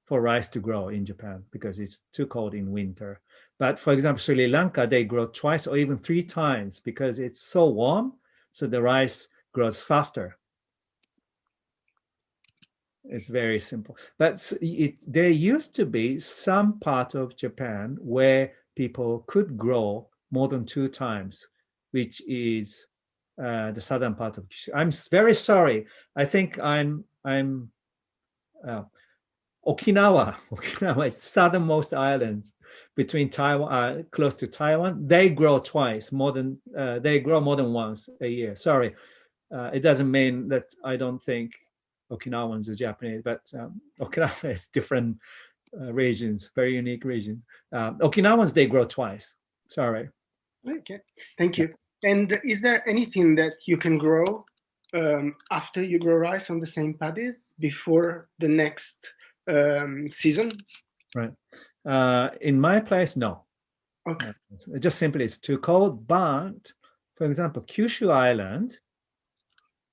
for rice to grow in Japan because it's too cold in winter. But for example, Sri Lanka, they grow twice or even 3 times because it's so warm. So the rice grows faster. It's very simple. But there used to be some part of Japan where people could grow more than 2 times, which is the southern part of Kyushu. I'm very sorry. I think I'm Okinawa. Okinawa is southernmost island between Taiwan, close to Taiwan. They grow twice, they grow more than once a year. Sorry, it doesn't mean that I don't think Okinawans are Japanese, but Okinawa is different regions, very unique region. Okinawans, they grow twice. Sorry. Okay, thank you. And is there anything that you can grow after you grow rice on the same paddies before the next season? Right. In my place, no. Okay. Just simply it's too cold. But for example, Kyushu Island,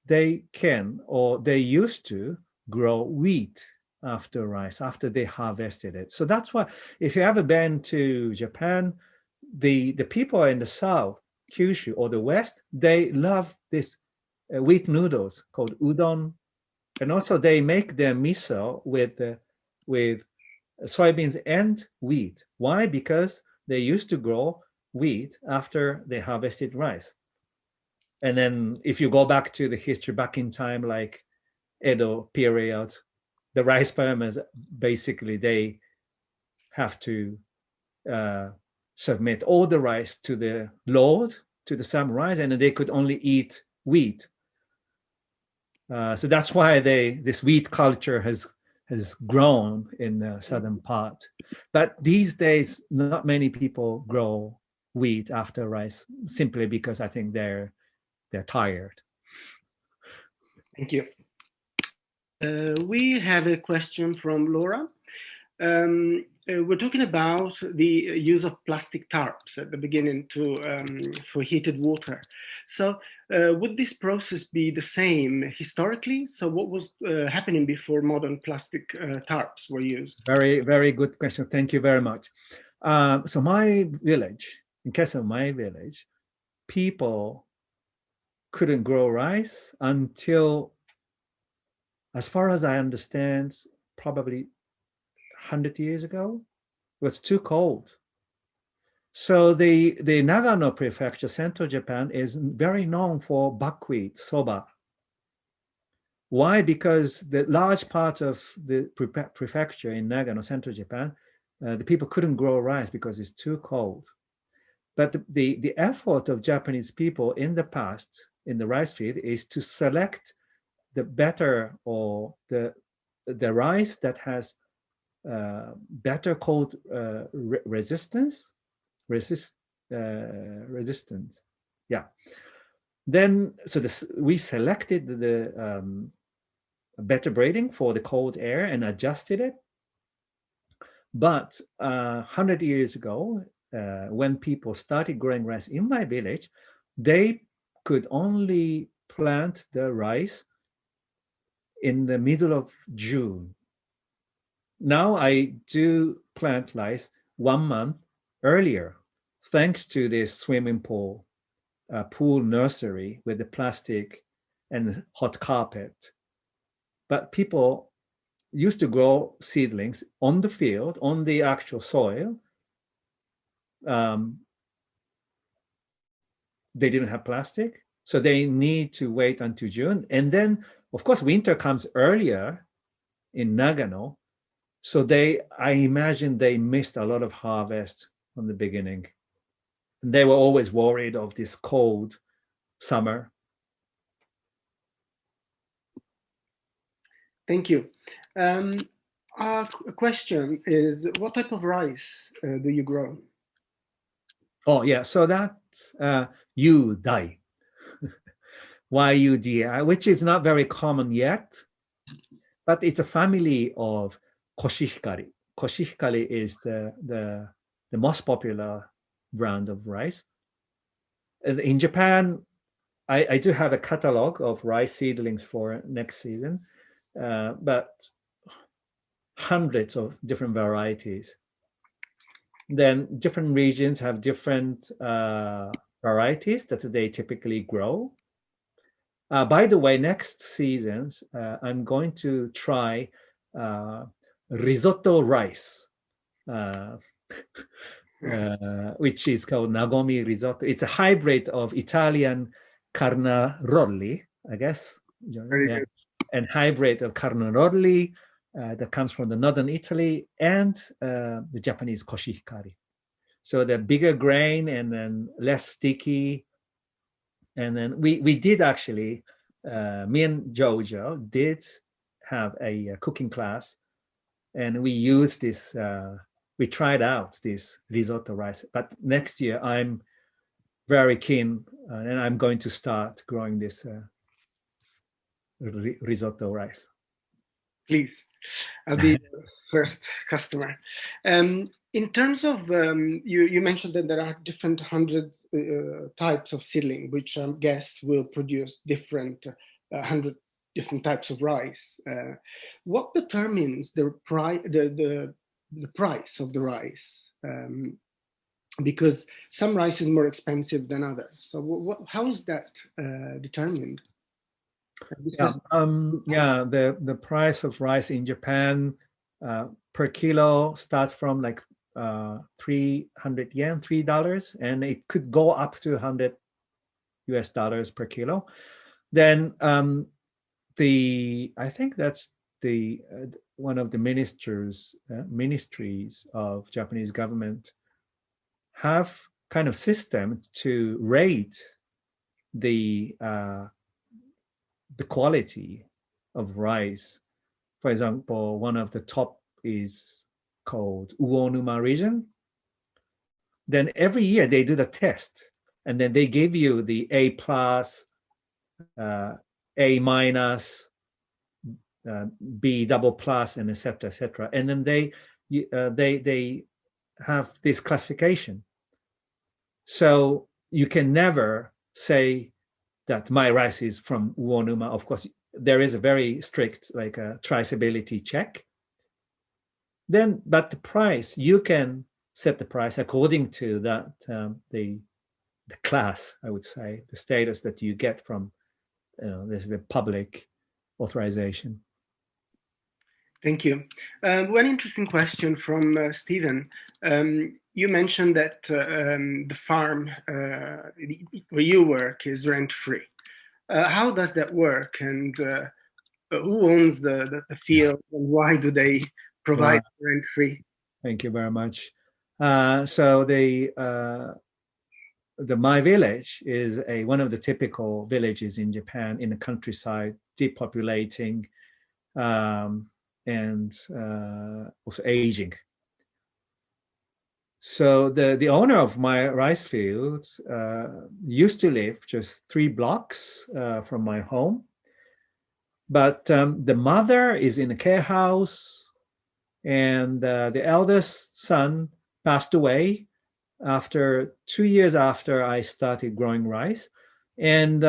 they can or they used to grow wheat after rice, after they harvested it. So that's why if you ever been to Japan, the people in the south, Kyushu or the west, they love this wheat noodles called udon. And also they make their miso with soybeans and wheat. Why? Because they used to grow wheat after they harvested rice. And then if you go back to the history back in time, like Edo period, the rice farmers, basically they have to submit all the rice to the lord, to the samurais, and they could only eat wheat. So that's why this wheat culture has grown in the southern part. But these days, not many people grow wheat after rice, simply because I think they're tired. Thank you. We have a question from Laura. We're talking about the use of plastic tarps at the beginning for heated water. So would this process be the same historically? So what was happening before modern plastic tarps were used? Very, very good question. Thank you very much. So my village, in case of my village, people couldn't grow rice until, as far as I understand, probably 100 years ago. It was too cold. So the Nagano Prefecture, central Japan, is very known for buckwheat, soba. Why? Because the large part of the prefecture in Nagano, central Japan, the people couldn't grow rice because it's too cold. But the effort of Japanese people in the past in the rice field is to select the better, or the rice that has better cold resistance. Yeah. Then so we selected the better breeding for the cold air and adjusted it. But 100 years ago, when people started growing rice in my village, they could only plant the rice in the middle of June. Now I do plant rice 1 month earlier, thanks to this swimming pool nursery with the plastic and hot carpet. But people used to grow seedlings on the field, on the actual soil. They didn't have plastic, so they need to wait until June. And then, of course, winter comes earlier in Nagano. So I imagine they missed a lot of harvest from the beginning. And they were always worried of this cold summer. Thank you. Our question is, what type of rice do you grow? Oh, yeah. So that's Yudai, YUDI, which is not very common yet, but it's a family of koshihikari. Koshihikari is the most popular brand of rice. In Japan, I do have a catalog of rice seedlings for next season, but hundreds of different varieties. Then different regions have different varieties that they typically grow. By the way, next seasons, I'm going to try risotto rice, which is called Nagomi risotto. It's a hybrid of Italian carnaroli, I guess, yeah, and hybrid of carnaroli that comes from the northern Italy, and the Japanese koshihikari. So the bigger grain and then less sticky. And then we did actually, me and Jojo did have a cooking class, and we used this, we tried out this risotto rice. But next year I'm very keen, and I'm going to start growing this risotto rice. Please, I'll be the first customer. In terms of, you mentioned that there are different hundred types of seedling, which I guess will produce different 100 different types of rice. What determines the price of the rice? Because some rice is more expensive than others. So how is that determined? Yeah, the price of rice in Japan per kilo starts from like 300 yen, $3, and it could go up to $100 per kilo. Then I think that's the one of the ministries of Japanese government have kind of system to rate the quality of rice. For example, one of the top is called Uonuma region. Then every year they do the test, and then they give you the A plus, A minus, B double plus, and etc. etc. And then they have this classification. So you can never say that my rice is from Uonuma. Of course, there is a very strict like a traceability check. Then, but the price, you can set the price according to that the class, I would say, the status that you get from this the public authorization. Thank you. One interesting question from Stephen. You mentioned that the farm where you work is rent-free. How does that work, and who owns the field, and why do they provide rent-free? Thank you very much. So my village is one of the typical villages in Japan, in the countryside, depopulating, and also aging. So the owner of my rice fields used to live just 3 blocks from my home, but the mother is in a care house, and the eldest son passed away after 2 years after I started growing rice. And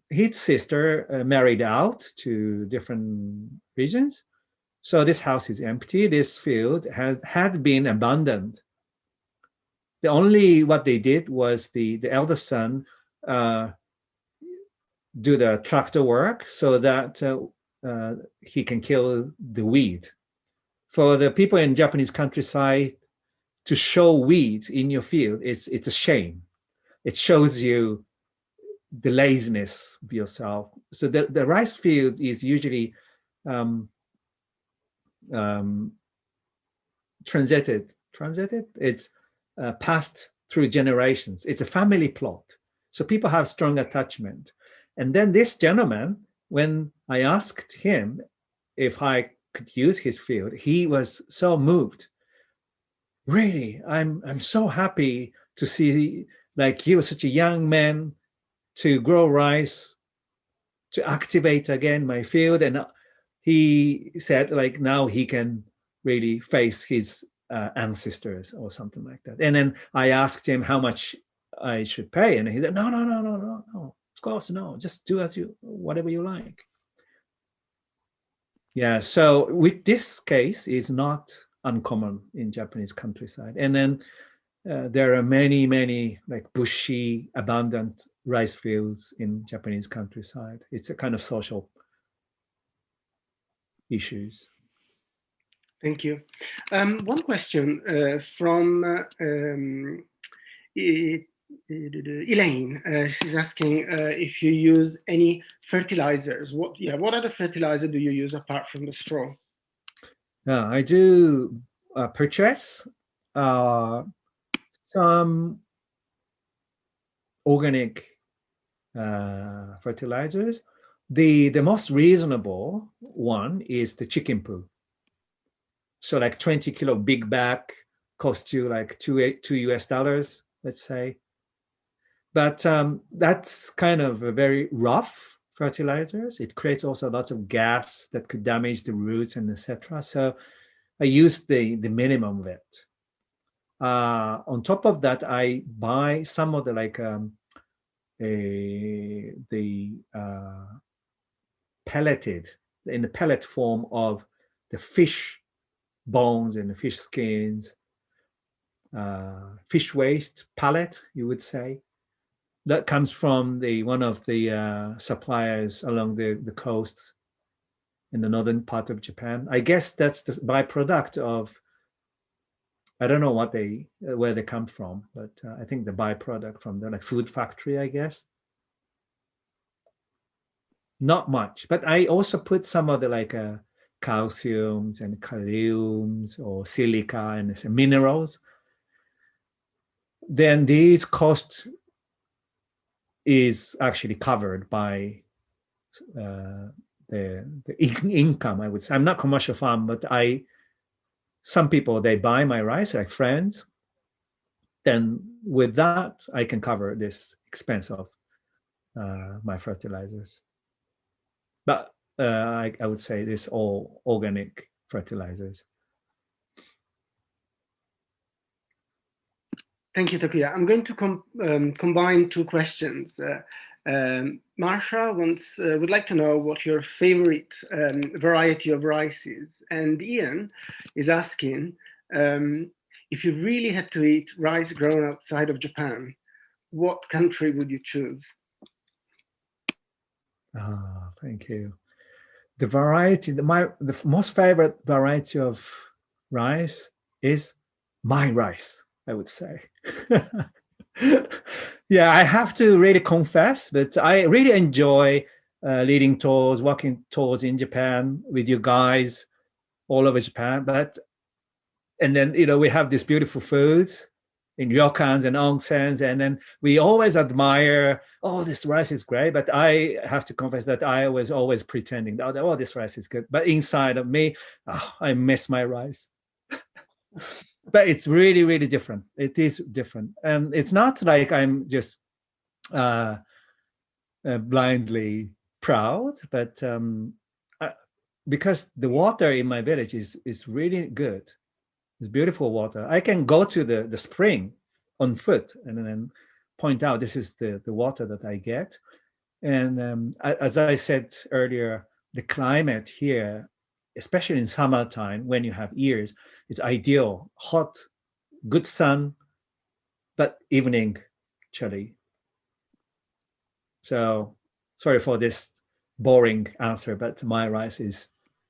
his sister married out to different regions. So this house is empty. This field had been abandoned. The only what they did was the eldest son do the tractor work so that he can kill the weed. For the people in Japanese countryside, to show weeds in your field, it's a shame. It shows you the laziness of yourself. So the rice field is usually transited. It's passed through generations. It's a family plot. So people have strong attachment. And then this gentleman, when I asked him if I could use his field, he was so moved. Really, I'm so happy to see like you, such a young man, to grow rice, to activate again my field. And he said like now he can really face his ancestors or something like that. And then I asked him how much I should pay, and he said, no, of course, no, just do whatever you like. Yeah, so with this case is not uncommon in Japanese countryside. And then there are many like bushy, abundant rice fields in Japanese countryside. It's a kind of social issues. Thank you. One question from Elaine. She's asking if you use any fertilizers. What other fertilizer do you use apart from the straw? I do purchase some organic fertilizers. The most reasonable one is the chicken poo. So like 20 kilo big bag costs you like $2 US, let's say. But that's kind of a very rough fertilizers. It creates also lots of gas that could damage the roots and etc. So I use the minimum of it. On top of that, I buy some of the like pelleted, in the pellet form of the fish bones and the fish skins, fish waste pellet, you would say. That comes from one of the suppliers along the coast in the northern part of Japan. I guess that's the byproduct of, I don't know where they come from, but I think the byproduct from the like food factory, I guess. Not much, but I also put some of the like calciums and kaliums or silica and minerals. Then these costs is actually covered by the income, I would say. I'm not commercial farm, but some people, they buy my rice, like friends. Then with that, I can cover this expense of my fertilizers. But I would say this all organic fertilizers. Thank you, Takuya. I'm going to combine 2 questions. Marsha would like to know what your favorite variety of rice is. And Ian is asking, if you really had to eat rice grown outside of Japan, what country would you choose? Thank you. The variety, the most favorite variety of rice is my rice, I would say. Yeah, I have to really confess, but I really enjoy leading tours, walking tours in Japan with you guys all over Japan. And then, we have these beautiful foods. in ryokans and onsens, and then we always admire, oh, this rice is great. But I have to confess that I was always pretending that, oh, this rice is good. But inside of me, oh, I miss my rice. But it's really, really different. It is different. And it's not like I'm just blindly proud, but because the water in my village is really good. It's beautiful water. I can go to the spring on foot and then point out this is the water that I get. And as I said earlier, the climate here, especially in summertime when you have ears, is ideal. Hot, good sun, but evening chilly. So sorry for this boring answer, but my rice is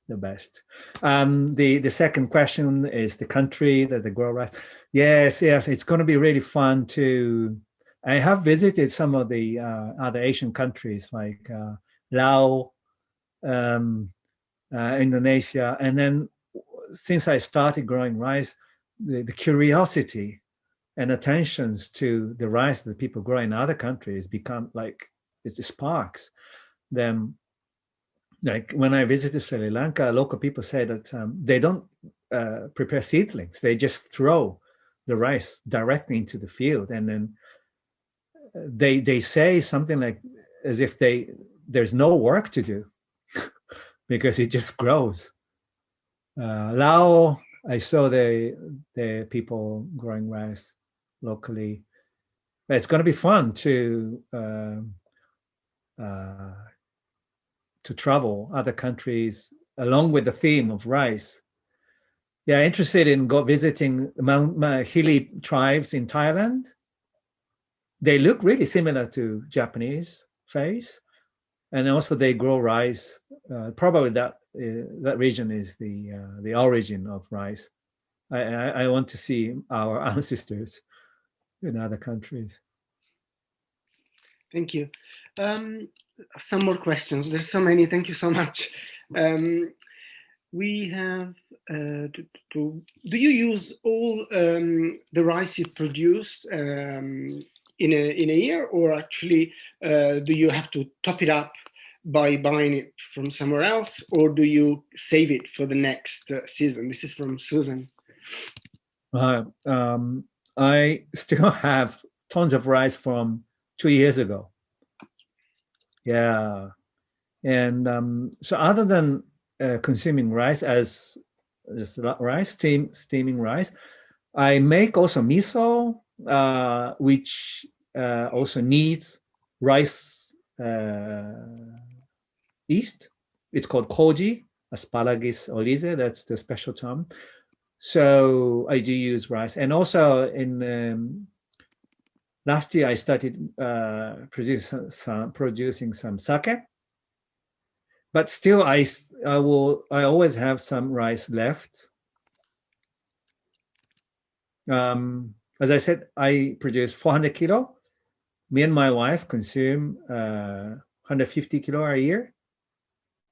the best. The second question is the country that they grow rice. Yes, it's going to be really fun to. I have visited some of the other Asian countries like Laos, Indonesia, and then since I started growing rice, the curiosity and attentions to the rice that people grow in other countries become like it sparks them. Like when I visited Sri Lanka, local people say that they don't prepare seedlings; they just throw the rice directly into the field, and then they say something like as if there's no work to do because it just grows. Lao, I saw the people growing rice locally. But it's going to be fun to travel other countries along with the theme of rice. Yeah, interested in visiting hilly tribes in Thailand. They look really similar to Japanese face, and also they grow rice. Probably that region is the origin of rice. I want to see our ancestors in other countries. Thank you. Some more questions. There's so many. Thank you so much. We have. Do you use all the rice you produce in a year, or actually do you have to top it up by buying it from somewhere else, or do you save it for the next season? This is from Susan. I still have tons of rice from 2 years ago. Yeah, and so other than consuming rice as just rice, steaming rice, I make also miso, which also needs rice yeast. It's called koji, asparagus oryzae. That's the special term. So I do use rice, and also in last year I started producing some sake. But still, I always have some rice left. As I said, I produce 400 kilo. Me and my wife consume 150 kilo a year.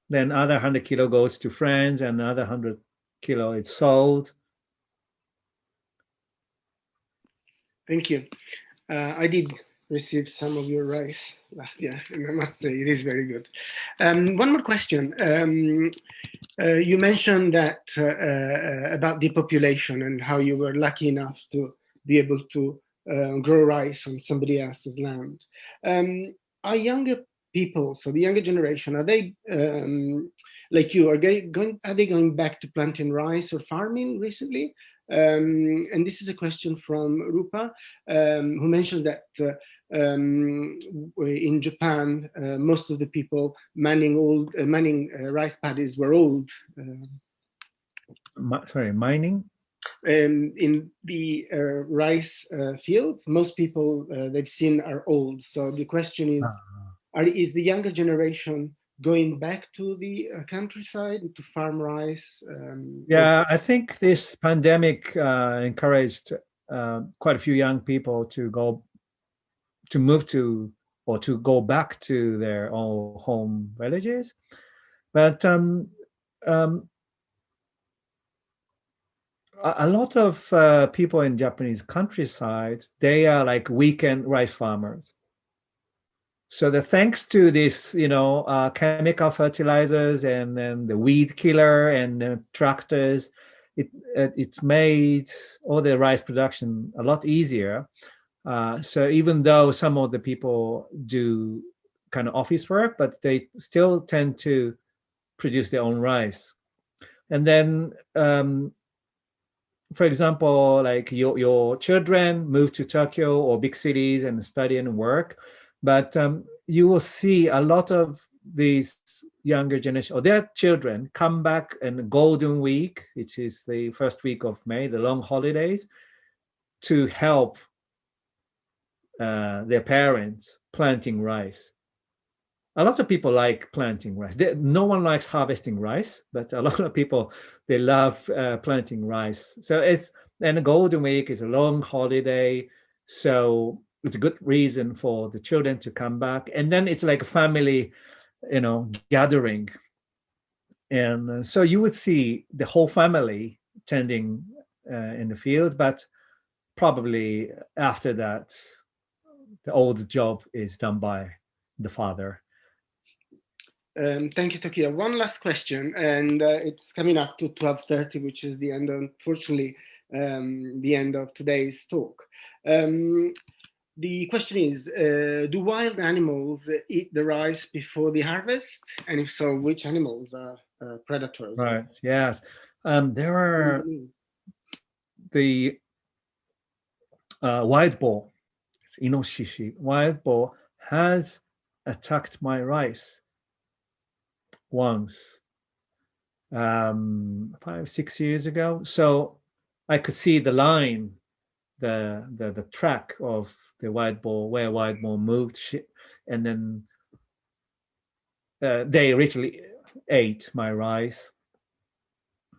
Then other 100 kilo goes to friends, and another 100 kilo is sold. Thank you. I did receive some of your rice last year, and I must say it is very good. One more question. You mentioned that about depopulation and how you were lucky enough to be able to grow rice on somebody else's land. Are younger people, so the younger generation, are they like you? Are they going back to planting rice or farming recently? And this is a question from Rupa, who mentioned that in Japan, most of the people manning rice paddies were old. Mining? In the rice fields, most people they've seen are old. So the question is the younger generation going back to the countryside to farm rice? Yeah, I think this pandemic encouraged quite a few young people to move to or to go back to their own home villages. But a lot of people in Japanese countryside, they are like weekend rice farmers. So the thanks to this, chemical fertilizers and then the weed killer and tractors, it made all the rice production a lot easier. So even though some of the people do kind of office work, but they still tend to produce their own rice. And then, for example, like your children move to Tokyo or big cities and study and work, but you will see a lot of these younger generation or their children come back in Golden Week, which is the first week of May, the long holidays, to help their parents planting rice. A lot of people like planting rice. No one likes harvesting rice, but a lot of people, they love planting rice. So and the Golden Week is a long holiday. So it's a good reason for the children to come back. And then it's like a family, gathering. And so you would see the whole family tending in the field, but probably after that, the old job is done by the father. Thank you, Takuya. One last question, and it's coming up to 12:30, which is the end, unfortunately, the end of today's talk. The question is, do wild animals eat the rice before the harvest? And if so, which animals are predators? Right, yes. There are the wild boar, it's inoshishi, wild boar has attacked my rice once, 5-6 years ago. So I could see the line, the track of the wild boar, where wild boar moved, and then they literally ate my rice.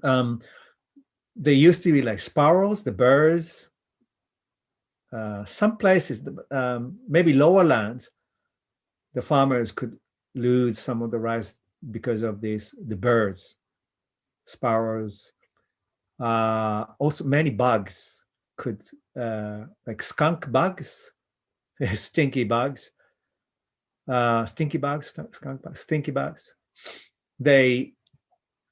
They used to be like sparrows, the birds. Some places, maybe lower lands, the farmers could lose some of the rice because of the birds, sparrows. Also, many bugs could, like skunk bugs, stinky bugs, stinky bugs, skunk bugs, stinky bugs. They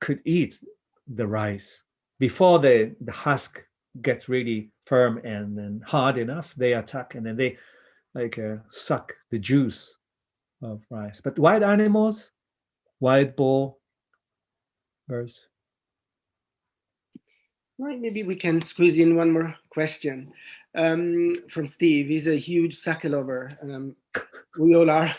could eat the rice before the husk gets really firm and then hard enough. They attack and then they like suck the juice of rice. But wild animals, wild boar, birds. Right, maybe we can squeeze in one more question from Steve. He's a huge sake lover. We all are.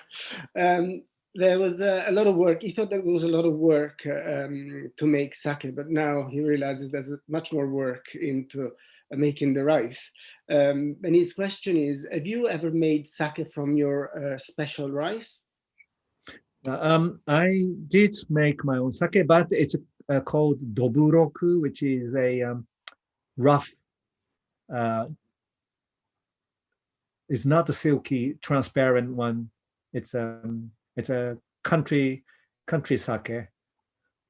There was a lot of work. He thought there was a lot of work to make sake, but now he realizes there's much more work into making the rice. And his question is, have you ever made sake from your special rice? I did make my own sake, but it's called doburoku, which is a rough. It's not the silky, transparent one. It's a country sake,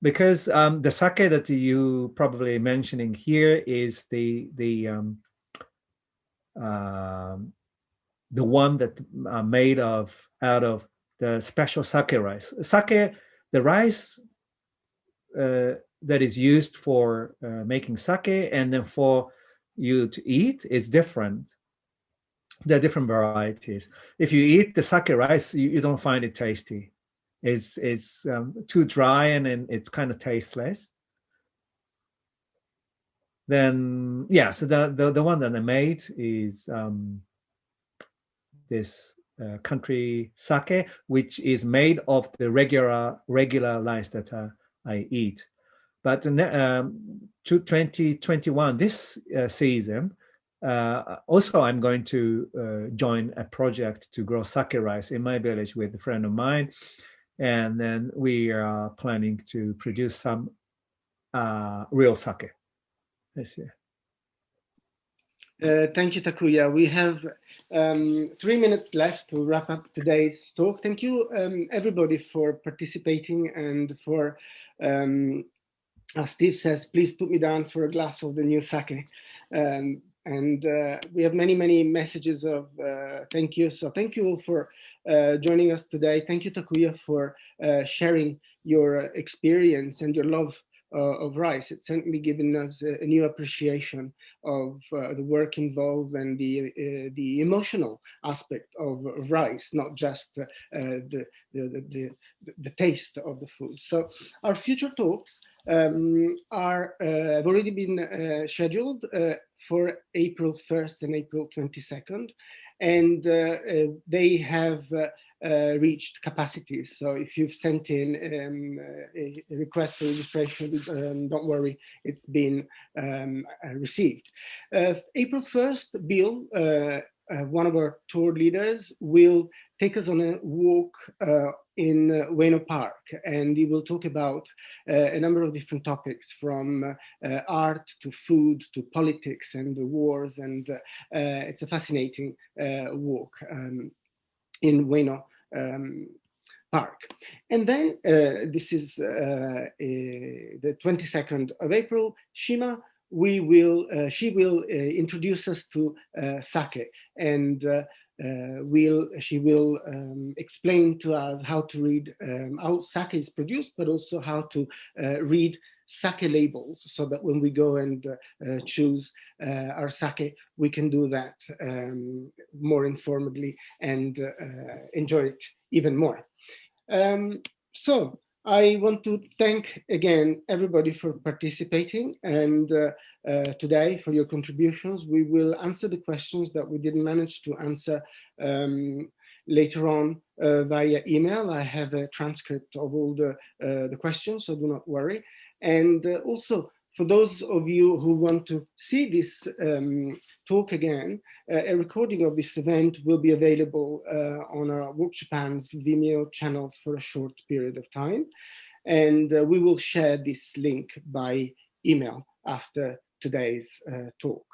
because the sake that you probably mentioning here is the one that are made out of the special sake rice. Sake, the rice that is used for making sake and then for you to eat is different. There are different varieties. If you eat the sake rice, you don't find it tasty. It's too dry and it's kind of tasteless. Then yeah, so the one that I made is this country sake, which is made of the regular rice that I eat. But in 2021, this season, also I'm going to join a project to grow sake rice in my village with a friend of mine. And then we are planning to produce some real sake this year. Thank you, Takuya. We have 3 minutes left to wrap up today's talk. Thank you, everybody, for participating and for Steve says, please put me down for a glass of the new sake. And we have many, many messages of thank you. So thank you all for joining us today. Thank you, Takuya, for sharing your experience and your love of rice. It's certainly given us a new appreciation of the work involved and the emotional aspect of rice, not just the taste of the food. So our future talks have already been scheduled for April 1st and April 22nd, and they have reached capacity. So if you've sent in a request for registration, don't worry, it's been received. April 1st, Bill, one of our tour leaders, will take us on a walk in Ueno Park, and he will talk about a number of different topics, from art to food to politics and the wars, and it's a fascinating walk in Ueno Park. And then this is the 22nd of April, Shima. She will introduce us to sake, and she will explain to us how to read how sake is produced, but also how to read sake labels, so that when we go and choose our sake, we can do that more informally and enjoy it even more. So I want to thank again everybody for participating, and today for your contributions. We will answer the questions that we didn't manage to answer later on via email. I have a transcript of all the questions, so do not worry. And also, for those of you who want to see this talk again, a recording of this event will be available on our Walk Japan's Vimeo channels for a short period of time. And we will share this link by email after today's talk.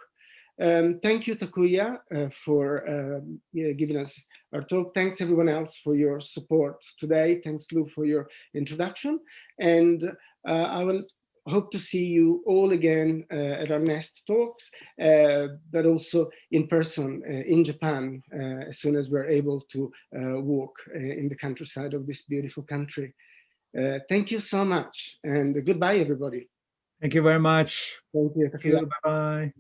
Thank you, Takuya, for giving us our talk. Thanks everyone else for your support today. Thanks, Lou, for your introduction. And I will hope to see you all again at our next talks, but also in person in Japan as soon as we're able to walk in the countryside of this beautiful country. Thank you so much, and goodbye, everybody. Thank you very much. Thank you. Thank you. Bye-bye.